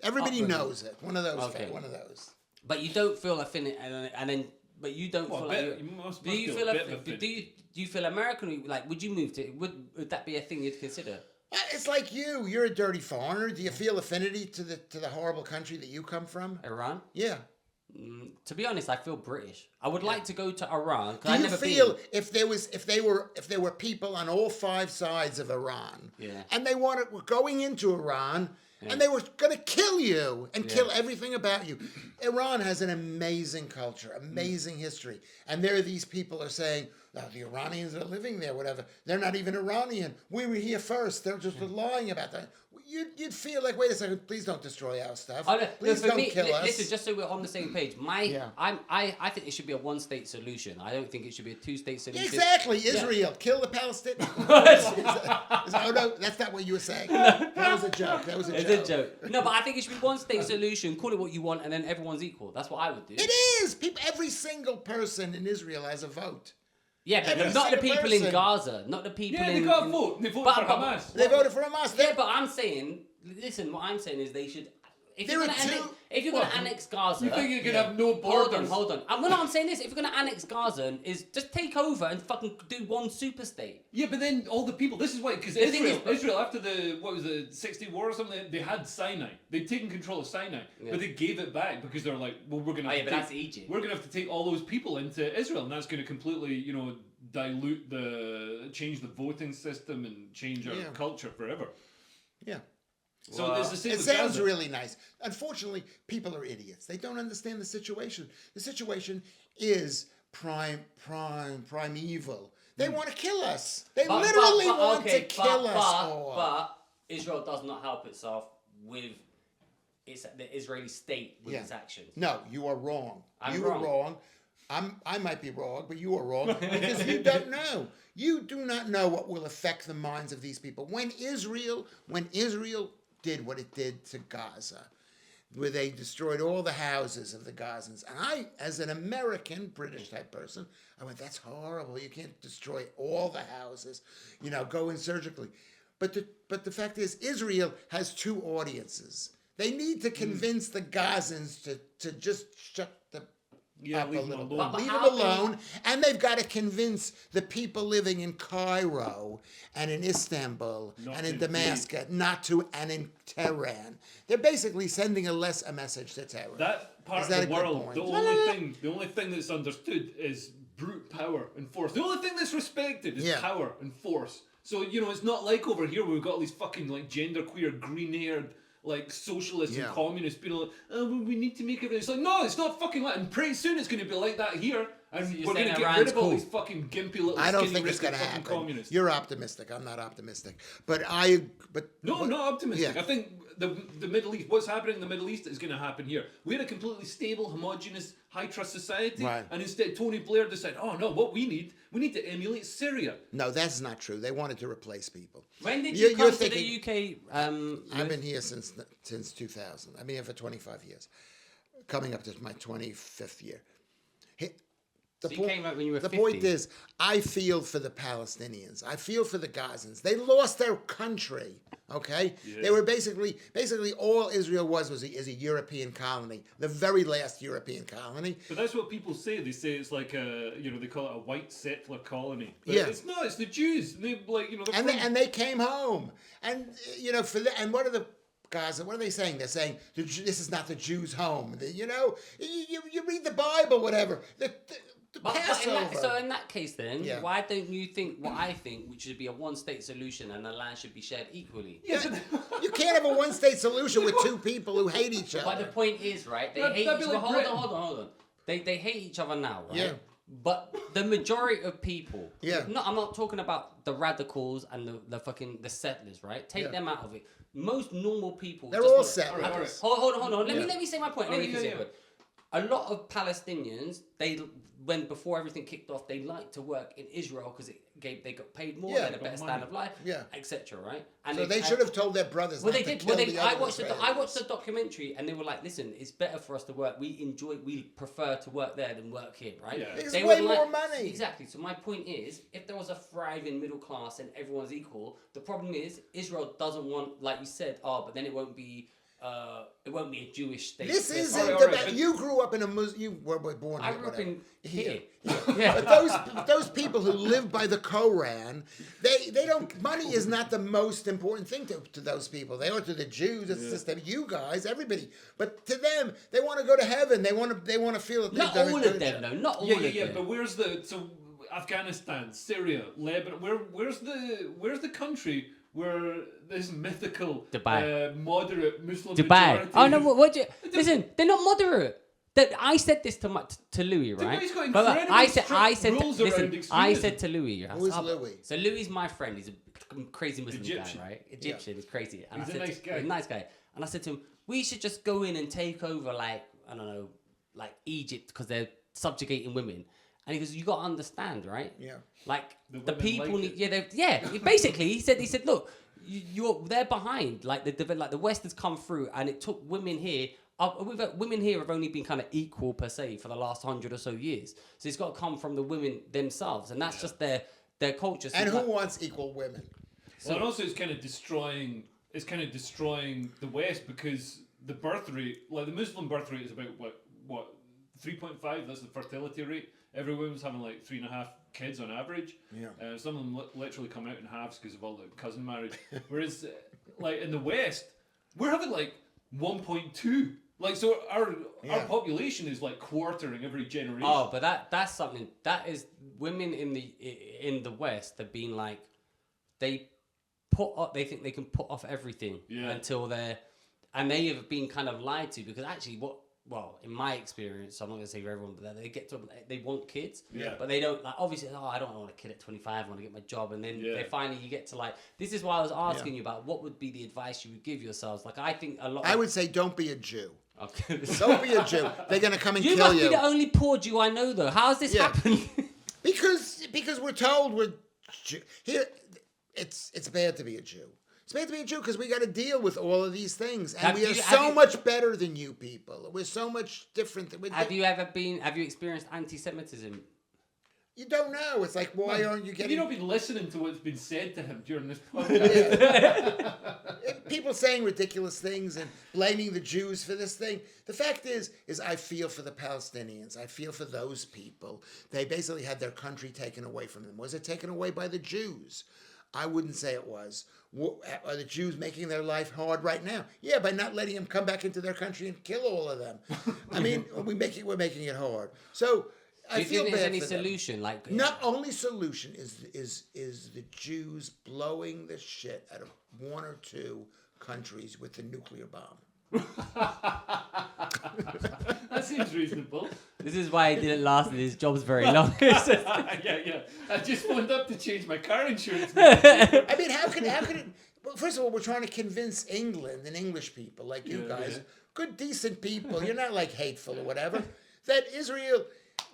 Speaker 2: everybody
Speaker 1: upbringing.
Speaker 2: knows it. One of those.
Speaker 1: Okay.
Speaker 2: One of those.
Speaker 1: But you don't feel affinity, and then but you don't feel like. Do you feel American? Like, would you move to? Would that be a thing you'd consider?
Speaker 2: It's like you. You're a dirty foreigner. Do you feel affinity to the horrible country that you come from?
Speaker 1: Iran?
Speaker 2: Yeah.
Speaker 1: To be honest, I feel British. I would like to go to Iran.
Speaker 2: Do you feel if there were people on all 5 sides of Iran, and they were going into Iran, and they were going to kill you and kill everything about you? Iran has an amazing culture, amazing history, and there these people are saying, "Oh, the Iranians are living there, whatever. They're not even Iranian. We were here first. They're just lying about that." You'd feel like, wait a second, please don't destroy our stuff. Please don't kill us.
Speaker 1: Listen, just so we're on the same page, I think it should be a one-state solution. I don't think it should be a two-state solution.
Speaker 2: Exactly, Israel, kill the Palestinians. Oh no, that's not what you were saying. That was a joke.
Speaker 1: It's a joke. No, but I think it should be one-state solution. Call it what you want, and then everyone's equal. That's what I would do.
Speaker 2: It is. Every single person in Israel has a vote.
Speaker 1: Yeah, but not the people in Gaza. Not the people in...
Speaker 3: Yeah, they got a vote. They voted for Hamas.
Speaker 2: They voted for Hamas.
Speaker 1: Yeah, but I'm saying... Listen, what I'm saying is they should... If you're going to annex Gaza...
Speaker 3: You think you can have no borders?
Speaker 1: Hold on. I'm saying this. If you're going to annex Gaza, is just take over and fucking do one super state.
Speaker 3: Yeah, but then all the people... This is why... Because Israel, after the... What was it? 60 War or something? They had Sinai. They'd taken control of Sinai. Yeah. But they gave it back because they're like, well, we're going to...
Speaker 1: but that's Egypt.
Speaker 3: We're going to have to take all those people into Israel. And that's going to completely, change the voting system and change our culture forever.
Speaker 2: Yeah.
Speaker 3: So it's the same.
Speaker 2: It sounds really nice. Unfortunately, people are idiots. They don't understand the situation. The situation is primeval. They want to kill us. They literally want to kill us.
Speaker 1: But Israel does not help itself with the Israeli state with its actions.
Speaker 2: No, you are wrong.
Speaker 1: I'm
Speaker 2: wrong. I might be wrong, but you are wrong because you don't know. You do not know what will affect the minds of these people. When Israel did what it did to Gaza, where they destroyed all the houses of the Gazans, and I, as an American, British type person, I went, that's horrible. You can't destroy all the houses, go in surgically. But the fact is, Israel has 2 audiences. They need to convince the Gazans to just shut
Speaker 3: Yeah,
Speaker 2: up a
Speaker 3: leave 'em
Speaker 2: little bit.
Speaker 3: alone.
Speaker 1: But
Speaker 2: Leave
Speaker 1: how
Speaker 2: them alone. And they've got to convince the people living in Cairo and in Istanbul
Speaker 3: Not
Speaker 2: and in
Speaker 3: to
Speaker 2: Damascus not to, and in Tehran. They're basically sending a message to Tehran.
Speaker 3: That part
Speaker 2: Is that
Speaker 3: of the
Speaker 2: a good
Speaker 3: world,
Speaker 2: point?
Speaker 3: the only thing that's understood is brute power and force. The only thing that's respected is power and force. So, you know, it's not like over here where we've got all these fucking like genderqueer, green-haired like socialists and communists being like, oh, well, we need to make it. It's like, no, it's not fucking like. And pretty soon it's going to be like that here, and
Speaker 1: So
Speaker 3: we're going to get rid of all these fucking gimpy little.
Speaker 2: I don't
Speaker 3: skinny,
Speaker 2: think it's going to
Speaker 3: fucking
Speaker 2: happen.
Speaker 3: communists.
Speaker 2: You're optimistic. I'm not optimistic. But
Speaker 3: No, I'm not optimistic.
Speaker 2: Yeah.
Speaker 3: I think the Middle East, what's happening in the Middle East is going to happen here. We had a completely stable, homogenous, high-trust society, and instead Tony Blair decided, oh no, what we need to emulate Syria.
Speaker 2: No, that's not true. They wanted to replace people.
Speaker 1: When did you come to the UK?
Speaker 2: I've been here since 2000. I've been here for 25 years. Coming up to my 25th year.
Speaker 1: So you came out when you were 50.
Speaker 2: point is, I feel for the Palestinians. I feel for the Gazans. They lost their country. Okay, they were basically all Israel was a European colony, the very last European colony.
Speaker 3: But that's what people say. They say it's like they call it a white settler colony. But it's not. It's the Jews. They
Speaker 2: And they came home, and and what are the Gaza, what are they saying? They're saying this is not the Jews' home. You read the Bible, whatever. The Passover.
Speaker 1: So in that case, then, why don't you think what I think, which should be a one-state solution and the land should be shared equally?
Speaker 2: Yeah, you can't have a one-state solution with two people who hate each other.
Speaker 1: But the point is, right? They hate each other. Hold on. They hate each other now, right?
Speaker 2: Yeah.
Speaker 1: But the majority of people,
Speaker 2: Yeah.
Speaker 1: No, I'm not talking about the radicals and the settlers, right? Take them out of it. Most normal people,
Speaker 2: They're all settlers.
Speaker 3: All right.
Speaker 1: Hold on. Let me say my point. A lot of Palestinians, before everything kicked off, they liked to work in Israel because they got paid more, they had a better standard of life, etc. Right? And
Speaker 2: so they should have told their brothers.
Speaker 1: Well,
Speaker 2: not
Speaker 1: they
Speaker 2: to
Speaker 1: did.
Speaker 2: kill the
Speaker 1: I
Speaker 2: other
Speaker 1: watched
Speaker 2: Israelis.
Speaker 1: the documentary, and they were like, "Listen, it's better for us to work. We prefer to work there than work here, right?
Speaker 3: Yeah.
Speaker 2: It's
Speaker 1: They
Speaker 2: way
Speaker 1: were
Speaker 2: more money.
Speaker 1: Exactly. So my point is, if there was a thriving middle class and everyone's equal, the problem is Israel doesn't want, like you said, but then it won't be a Jewish state.
Speaker 2: This isn't
Speaker 3: right.
Speaker 2: You grew up in a Muslim. You were born.
Speaker 1: I grew up in here.
Speaker 2: But those people who live by the Koran, they don't. Money is not the most important thing to those people. They are to the Jews. It's just that you guys, everybody. But to them, they want to go to heaven. They want to feel that
Speaker 1: Not all of them, though. Not all of them.
Speaker 3: Yeah. But where's Afghanistan, Syria, Lebanon? Where's the country where this mythical moderate Muslim majority?
Speaker 1: Oh no! Listen? They're not moderate. I said this to Louis, right?
Speaker 3: He's got incredibly
Speaker 1: I said to Louis.
Speaker 2: Who is Louis?
Speaker 1: So Louis is my friend. He's a crazy Muslim
Speaker 3: Egyptian.
Speaker 1: guy, right? Egyptian. He's crazy. And
Speaker 3: He's a nice guy.
Speaker 1: He's a nice guy. And I said to him, we should just go in and take over, like, I don't know, like Egypt, because they're subjugating women. And he goes, you got to understand, right?
Speaker 2: Yeah.
Speaker 1: Like
Speaker 3: The
Speaker 1: people
Speaker 3: like
Speaker 1: need. Basically, he said, look, they're behind. Like the West has come through, and it took women here. Women here have only been kind of equal per se for the last 100 or so years. So it's got to come from the women themselves, and that's just their culture. So
Speaker 2: and who wants equal women?
Speaker 3: And also it's kind of destroying the West, because the birth rate, like the Muslim birth rate, is about what 3.5. That's the fertility rate. Every woman's having like 3.5 kids on average. Yeah. Some of them literally come out in halves because of all the cousin marriage. Whereas, like in the West, we're having like 1.2. Like, so our population is like quartering every generation.
Speaker 1: Oh, but that's something that is women in the West have been like, they think they can put off everything until and they have been kind of lied to, because actually in my experience, I'm not going to say for everyone, but they want kids, but they don't, like, obviously, I don't want a kid at 25, I want to get my job, and then they finally you get to like, this is why I was asking you about what would be the advice you would give yourselves. Like, I think I would
Speaker 2: say don't be a Jew.
Speaker 1: Okay.
Speaker 2: Don't be a Jew. They're going to come and
Speaker 1: you
Speaker 2: kill
Speaker 1: must
Speaker 2: you.
Speaker 1: be the only poor Jew I know, though. How has this happened?
Speaker 2: Because we're told we're here. It's bad to be a Jew. It's bad to be a Jew because we got to deal with all of these things, and we are so much better than you people. We're so much different.
Speaker 1: Have you experienced anti-Semitism?
Speaker 2: You don't know. It's like, why aren't you
Speaker 3: Have
Speaker 2: getting...
Speaker 3: you not been listening to what's been said to him during this podcast?
Speaker 2: People saying ridiculous things and blaming the Jews for this thing. The fact is I feel for the Palestinians. I feel for those people. They basically had their country taken away from them. Was it taken away by the Jews? I wouldn't say it was. Are the Jews making their life hard right now? Yeah, by not letting them come back into their country and kill all of them. I mean, we're making it hard. So I feel
Speaker 1: think
Speaker 2: bad
Speaker 1: there's any
Speaker 2: for them.
Speaker 1: solution? Like,
Speaker 2: Not only solution is the Jews blowing the shit out of one or two countries with the nuclear bomb.
Speaker 3: That seems reasonable.
Speaker 1: this is why he didn't last in his jobs very long.
Speaker 3: Yeah. I just phoned up to change my car insurance.
Speaker 2: I mean, how could it? Well, first of all, we're trying to convince England and English people like you guys, good, decent people. You're not like hateful or whatever. That Israel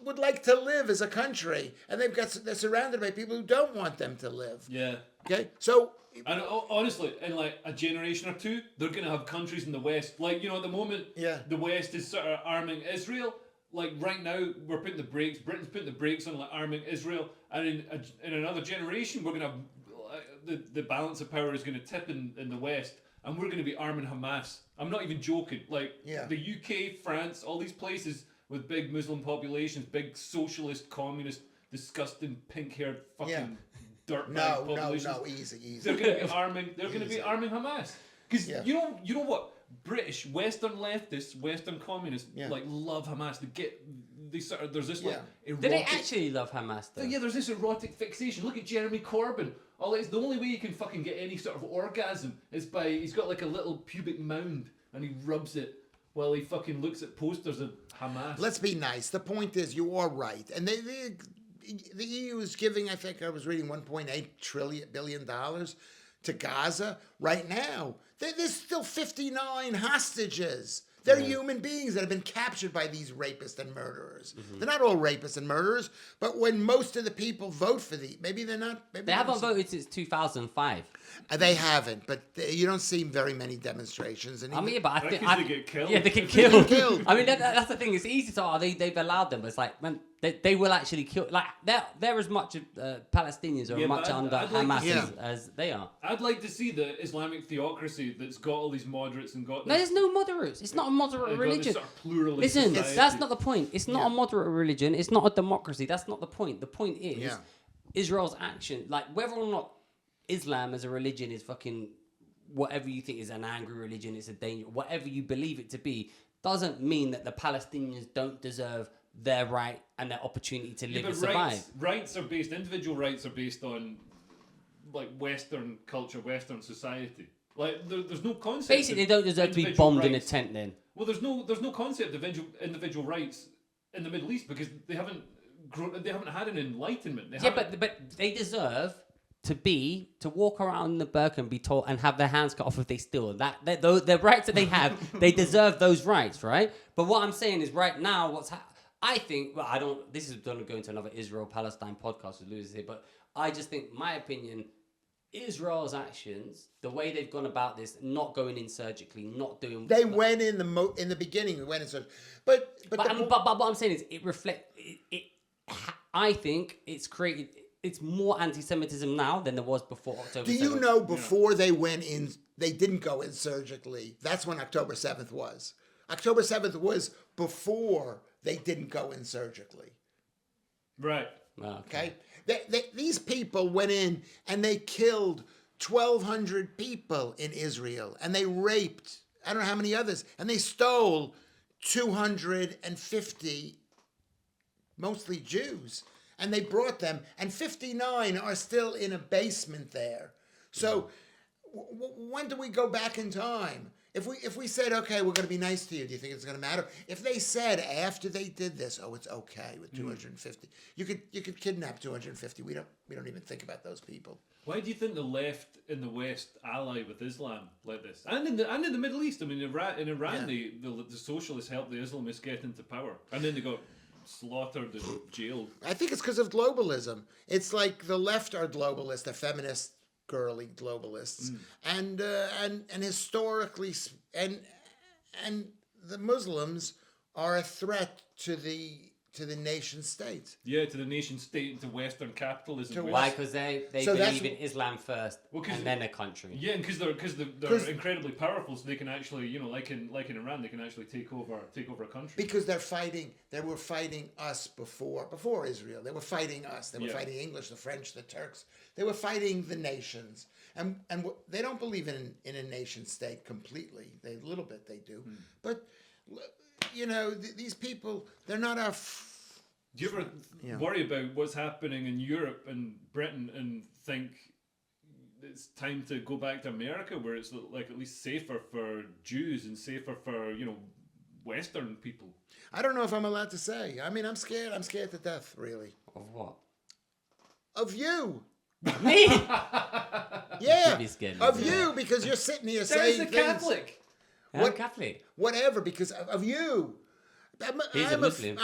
Speaker 2: would like to live as a country, and they're surrounded by people who don't want them to live.
Speaker 3: Yeah.
Speaker 2: Okay, so.
Speaker 3: And honestly, in like a generation or two, they're going to have countries in the West. Like, at the moment, the West is sort of arming Israel. Like, right now, we're putting the brakes. Britain's putting the brakes on, like, arming Israel. And in another generation, we're going to have the balance of power is going to tip in the West. And we're going to be arming Hamas. I'm not even joking. Like, the UK, France, all these places with big Muslim populations, big socialist, communist, disgusting, pink-haired fucking...
Speaker 2: No, easy.
Speaker 3: They're going to be arming. They're going to be arming Hamas because you know what? British Western leftists, Western communists, like love Hamas. There's this like erotic.
Speaker 1: Do they actually love Hamas though?
Speaker 3: Yeah, there's this erotic fixation. Look at Jeremy Corbyn. It's the only way you can fucking get any sort of orgasm is by he's got like a little pubic mound and he rubs it while he fucking looks at posters of Hamas.
Speaker 2: Let's be nice. The point is, you are right, and the EU is giving, I think I was reading, $1.8 billion to Gaza right now. There's still 59 hostages. They're human beings that have been captured by these rapists and murderers. Mm-hmm. They're not all rapists and murderers, but when most of the people vote for maybe they're not. Maybe
Speaker 1: they haven't voted since 2005.
Speaker 2: They haven't, but you don't see very many demonstrations. And
Speaker 1: I mean, but I think
Speaker 3: they get killed.
Speaker 1: Yeah, they get killed. I mean, that's the thing. It's easy to they've allowed them, but it's like, man, they will actually kill. Like they're as much Palestinians are much under Hamas as they are.
Speaker 3: I'd like to see the Islamic theocracy that's got all these moderates and got.
Speaker 1: No, there's no moderates. It's not a moderate religion.
Speaker 3: Sort of pluralist
Speaker 1: Listen,
Speaker 3: society.
Speaker 1: that's not the point. It's not a moderate religion. It's not a democracy. That's not the point. The point is Israel's action. Like whether or not Islam as a religion is fucking whatever you think is an angry religion, it's a danger, whatever you believe it to be, doesn't mean that the Palestinians don't deserve their right and their opportunity to live and survive.
Speaker 3: Individual rights are based on like Western culture, Western society. Like there's no concept.
Speaker 1: Basically, they don't deserve to be bombed in a tent. Then.
Speaker 3: Well, there's no concept of individual rights in the Middle East because they haven't had an enlightenment.
Speaker 1: But they deserve to walk around the Burqa and be told and have their hands cut off if they steal. The rights that they have, they deserve those rights, right? But what I'm saying is, right now, I think, well, I don't. This is going to go into another Israel-Palestine podcast with Lewis here, but I just think, my opinion, Israel's actions, the way they've gone about this, not going in surgically, not doing.
Speaker 2: They went in the beginning. They went in surgically, but
Speaker 1: what I'm saying is, it reflects. I think it's created. It's more anti-Semitism now than there was before October 7th.
Speaker 2: Do you know before they went in, they didn't go in surgically? That's when October 7th was. October 7th was before they didn't go in surgically.
Speaker 3: Right.
Speaker 2: Okay? These people went in and they killed 1,200 people in Israel. And they raped, I don't know how many others. And they stole 250, mostly Jews. And they brought them, and 59 are still in a basement there. So when do we go back in time? If we said, okay, we're going to be nice to you, do you think it's going to matter? If they said after they did this, oh, it's okay with 250, you could kidnap 250. We don't even think about those people.
Speaker 3: Why do you think the left in the West ally with Islam like this, and in the Middle East? I mean, in Iran, the socialists helped the Islamists get into power, and then they got slaughtered and jailed.
Speaker 2: I think it's because of globalism. It's like the left are globalist, the feminist, girly globalists, and historically, and the Muslims are a threat to the to the nation state.
Speaker 3: Yeah, to the nation state and to Western capitalism.
Speaker 2: To
Speaker 3: which-
Speaker 1: Why? Because they
Speaker 2: So
Speaker 1: believe in Islam first, and then a country.
Speaker 3: Yeah, and because they're incredibly powerful, so they can actually, like in Iran, they can actually take over a country.
Speaker 2: Because they were fighting us before Israel. They were fighting us. They were fighting English, the French, the Turks. They were fighting the nations. And they don't believe in a nation state completely. A little bit they do. But, these people, they're not our...
Speaker 3: Do you ever worry about what's happening in Europe and Britain and think it's time to go back to America, where it's like at least safer for Jews and safer for Western people?
Speaker 2: I don't know if I'm allowed to say. I mean, I'm scared. I'm scared to death, really.
Speaker 1: Of what?
Speaker 2: Of you.
Speaker 1: Me?
Speaker 2: Yeah.
Speaker 1: should be scared
Speaker 2: Of
Speaker 1: of me.
Speaker 2: you, because you're sitting here
Speaker 3: There's
Speaker 2: saying
Speaker 3: a
Speaker 2: things.
Speaker 3: Catholic.
Speaker 1: I'm Catholic.
Speaker 2: Whatever, because of you.
Speaker 1: He's a Muslim.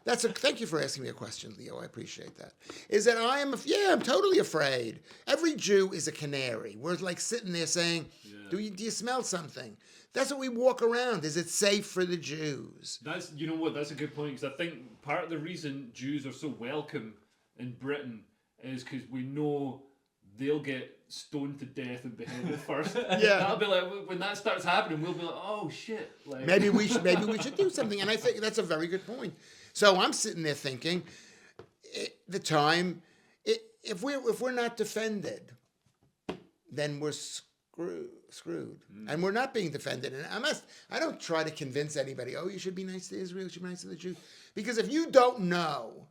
Speaker 2: Thank you for asking me a question, Leo. I appreciate that. Is that I'm totally afraid. Every Jew is a canary. We're like sitting there saying, do you smell something? That's what we walk around. Is it safe for the Jews?
Speaker 3: That's a good point, because I think part of the reason Jews are so welcome in Britain is because we know they'll get stoned to death and beheaded first.
Speaker 2: Yeah.
Speaker 3: That'll be like, when that starts happening, we'll be like, oh shit. Like,
Speaker 2: Maybe we should do something. And I think that's a very good point. So I'm sitting there thinking, if we're not defended, then we're screwed. And we're not being defended. And I don't try to convince anybody, oh, you should be nice to Israel, you should be nice to the Jews. Because if you don't know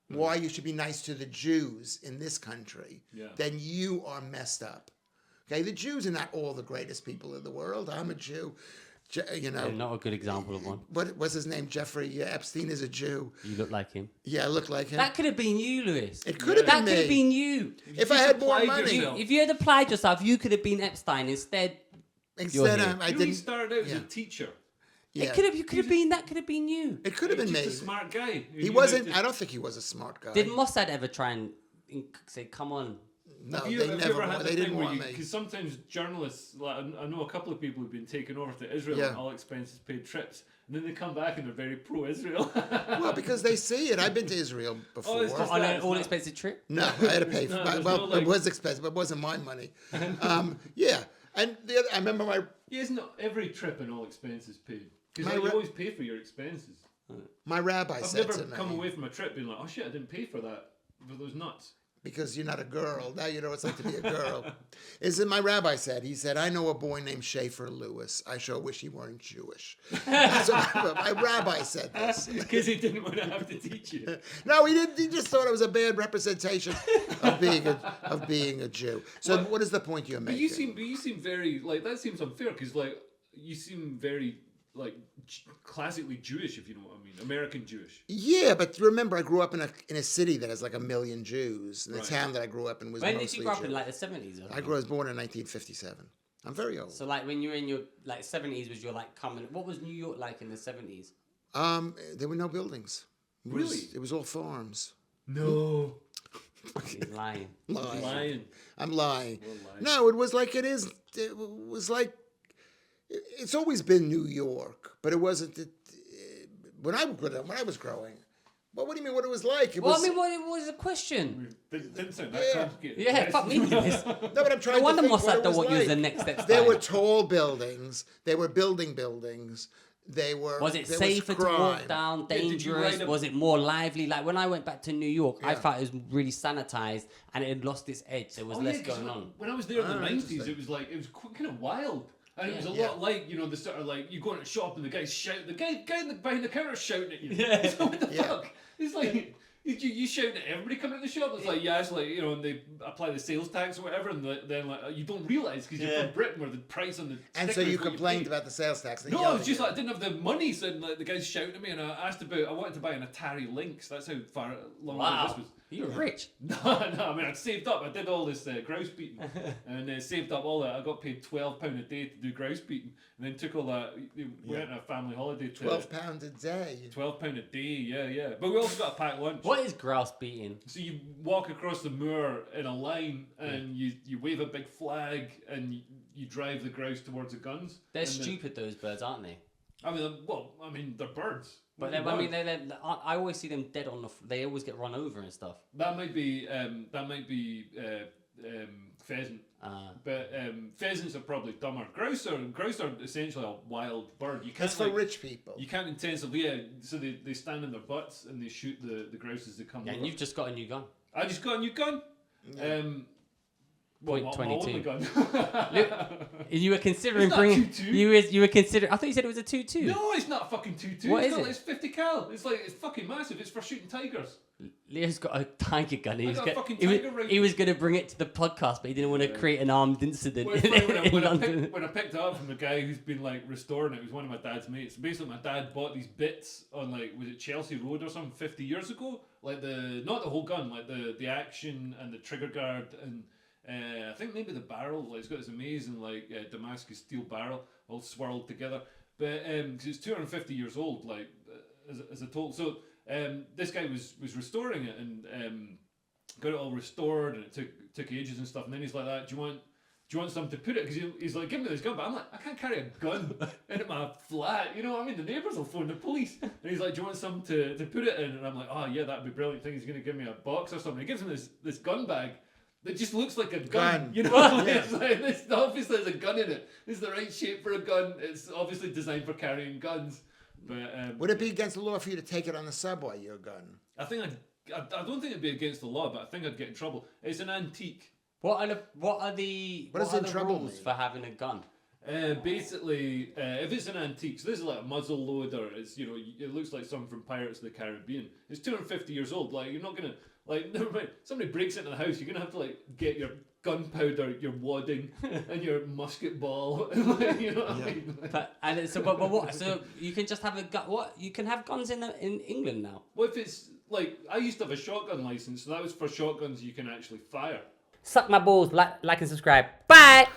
Speaker 2: why you should be nice to the Jews in this country, then you are messed up. Okay, the Jews are not all the greatest people in the world. I'm a Jew.
Speaker 1: Not a good example of one.
Speaker 2: What's his name? Jeffrey Epstein is a Jew.
Speaker 1: You look like him.
Speaker 2: Yeah, I look like him.
Speaker 1: That could have been you, Lewis.
Speaker 2: It could have been me.
Speaker 1: That could have been you.
Speaker 2: If I had more
Speaker 3: applied
Speaker 2: money.
Speaker 3: yourself.
Speaker 1: If you had applied yourself, you could have been Epstein instead.
Speaker 2: Instead,
Speaker 1: here.
Speaker 2: I
Speaker 3: you
Speaker 2: didn't.
Speaker 3: started out as a teacher.
Speaker 2: Yeah.
Speaker 1: You could have been. That could have been you.
Speaker 2: It could have been
Speaker 3: He's
Speaker 2: me.
Speaker 3: just a smart guy.
Speaker 2: He wasn't. I don't think he was a smart guy.
Speaker 1: Did Mossad ever try and say, "Come on"?
Speaker 2: No,
Speaker 3: Have you
Speaker 2: they
Speaker 3: ever
Speaker 2: never.
Speaker 3: had the
Speaker 2: They didn't
Speaker 3: thing where
Speaker 2: want me.
Speaker 3: because sometimes journalists, like I know a couple of people who've been taken over to Israel
Speaker 2: Yeah.
Speaker 3: on all expenses paid trips, and then they come back and they're very pro-Israel.
Speaker 2: Well, because they see it. I've been to Israel before.
Speaker 3: it's just-
Speaker 1: On
Speaker 3: It's
Speaker 1: an
Speaker 3: not-
Speaker 1: all-expensive trip?
Speaker 2: No, I had to pay for.
Speaker 3: there's
Speaker 2: Well,
Speaker 3: no,
Speaker 2: it was expensive, but it wasn't my money. Yeah, and I remember my
Speaker 3: Yeah, it's not every trip and all expenses paid. Because
Speaker 2: My
Speaker 3: you
Speaker 2: ra-
Speaker 3: always pay for your expenses.
Speaker 2: rabbi
Speaker 3: I've
Speaker 2: said
Speaker 3: never
Speaker 2: to me,
Speaker 3: come away from a trip being like, oh shit, I didn't pay for that. For those nuts.
Speaker 2: because you're not a girl. Now you know what it's like to be a girl. My rabbi said, he said, I know a boy named Schaffer Lewis. I sure wish he weren't Jewish. That's what my rabbi said this.
Speaker 3: Because he didn't want to have to teach you.
Speaker 2: No, he didn't. He just thought it was a bad representation of being a Jew. So what is the point you're
Speaker 3: But
Speaker 2: making?
Speaker 3: you seem very, like, that seems unfair, because, like, you seem very, like, classically Jewish, if you know what I mean. American Jewish.
Speaker 2: Yeah, but remember, I grew up in a city that has like 1 million Jews. And the
Speaker 3: Right.
Speaker 2: town that I grew up in was
Speaker 1: When
Speaker 2: mostly
Speaker 1: did you grow up in,
Speaker 2: Jew.
Speaker 1: like the 70s? Or
Speaker 2: I was born in 1957. I'm very old.
Speaker 1: So like when you were in your like 70s was your like coming. What was New York like in the 70s?
Speaker 2: There were no buildings.
Speaker 3: Really?
Speaker 2: It was all farms.
Speaker 3: No.
Speaker 1: He's lying.
Speaker 3: Lying.
Speaker 2: I'm lying.
Speaker 3: We're lying.
Speaker 2: No, it was like it is. It was like it's always been New York, but it wasn't. When I was growing. Well, what do you mean? What it was like? It
Speaker 1: Well,
Speaker 2: was,
Speaker 1: I mean, what was the question?
Speaker 3: Didn't sound that
Speaker 2: Yeah.
Speaker 3: complicated.
Speaker 1: Yeah, fuck me, Lewis.
Speaker 2: no, but I'm trying
Speaker 1: No wonder
Speaker 2: to think
Speaker 1: Mossad
Speaker 2: what it
Speaker 1: thought you was the
Speaker 2: like.
Speaker 1: next step.
Speaker 2: There were tall buildings. They were building buildings. They were.
Speaker 1: Was it
Speaker 2: there
Speaker 1: safer to walk
Speaker 2: crime.
Speaker 1: down?
Speaker 3: Yeah, did you
Speaker 1: Dangerous?
Speaker 3: ride a-
Speaker 1: Was it more lively? Like when I went back to New York, I
Speaker 2: Yeah.
Speaker 1: felt it was really sanitized and it had lost its edge. There was less going on.
Speaker 3: When I was there in the 90s,
Speaker 2: interesting.
Speaker 3: it was like, it was kind of wild. And it was a
Speaker 2: Yeah.
Speaker 3: lot like, you know, the sort of like, you go in a shop and the guy's shouting, the guy behind the counter shouting at you.
Speaker 1: Yeah.
Speaker 3: So what the
Speaker 2: Yeah.
Speaker 3: fuck? It's like, you shouting at everybody coming in the shop. It's like, yeah, it's like, you know, and they apply the sales tax or whatever, and then like, you don't realise because you're from Britain where the price on the
Speaker 2: And so
Speaker 3: sticker
Speaker 2: you
Speaker 3: is what
Speaker 2: complained
Speaker 3: pay.
Speaker 2: about the sales tax. They
Speaker 3: No, I
Speaker 2: yelled
Speaker 3: was
Speaker 2: at
Speaker 3: just
Speaker 2: you.
Speaker 3: like, I didn't have the money, so like, the guy's shouting at me, and I wanted to buy an Atari Lynx. That's how far long
Speaker 1: Wow,
Speaker 3: this was.
Speaker 1: you're rich.
Speaker 3: No, I mean, I'd saved up. I did all this grouse beating and saved up all that. I got paid £12 a day to do grouse beating, and then took all that. We went on a family holiday to
Speaker 2: £12 a day.
Speaker 3: £12 a day, yeah. But we also got a packed lunch.
Speaker 1: What is grouse beating?
Speaker 3: So you walk across the moor in a line, and you wave a big flag, and you drive the grouse towards the guns.
Speaker 1: They're
Speaker 3: and then-
Speaker 1: stupid, those birds, aren't they?
Speaker 3: I mean, they're birds.
Speaker 1: But I mean, I always see them dead on the. They always get run over and stuff.
Speaker 3: That might be pheasant. But pheasants are probably dumber. Grouse are essentially a wild bird. You can't.
Speaker 2: That's for rich people.
Speaker 3: You can't intensively. So they stand on their butts and they shoot the grouse as they come.
Speaker 1: And
Speaker 3: over.
Speaker 1: you've just got a new gun.
Speaker 3: I just got a new gun.
Speaker 2: Yeah.
Speaker 1: .22. You were considering
Speaker 3: It's not
Speaker 1: bringing.
Speaker 3: 2.2.
Speaker 1: You were considering. I thought you said it was a 2.2.
Speaker 3: No, it's not a fucking 2.2.
Speaker 1: What is it?
Speaker 3: It's 50 cal. It's fucking massive. It's for shooting tigers.
Speaker 1: Leo's got a tiger gun. He
Speaker 3: was
Speaker 1: was going to bring it to the podcast, but he didn't want to create an armed incident
Speaker 3: Well, it's funny,
Speaker 1: in London.
Speaker 3: when I picked it up from the guy who's been restoring it, it was one of my dad's mates. Basically, my dad bought these bits on was it Chelsea Road or something 50 years ago? Not the whole gun, the action and the trigger guard and I think maybe the barrel. It's got this amazing Damascus steel barrel all swirled together. But cause it's 250 years old, as I told. So this guy was restoring it and got it all restored, and it took ages and stuff. And then he's like, "Do you want something to put it?" Because he's like, "Give me this gun," but I'm like, "I can't carry a gun into my flat." You know what I mean? The neighbours will phone the police. And he's like, "Do you want something to put it in?" And I'm like, "Oh yeah, that'd be brilliant." Thing he's gonna give me a box or something. He gives him this gun bag. That just looks like a gun. You know, it's this obviously there's a gun in it. It's the right shape for a gun. It's obviously designed for carrying guns. But
Speaker 2: would it be against the law for you to take it on the subway, your gun?
Speaker 3: I don't think it'd be against the law, but I think I'd get in trouble. It's an antique.
Speaker 1: What are the rules for having a gun?
Speaker 3: Basically, if it's an antique, so this is like a muzzle loader. It's it looks like something from Pirates of the Caribbean. It's 250 years old. You're not gonna never mind. Somebody breaks into the house, you're gonna have to get your gunpowder, your wadding, and your musket ball. You know what I mean?
Speaker 1: But what? So you can just have a gun? What? You can have guns in England now?
Speaker 3: Well, if it's I used to have a shotgun license, so that was for shotguns you can actually fire.
Speaker 1: Suck my balls, like and subscribe. Bye.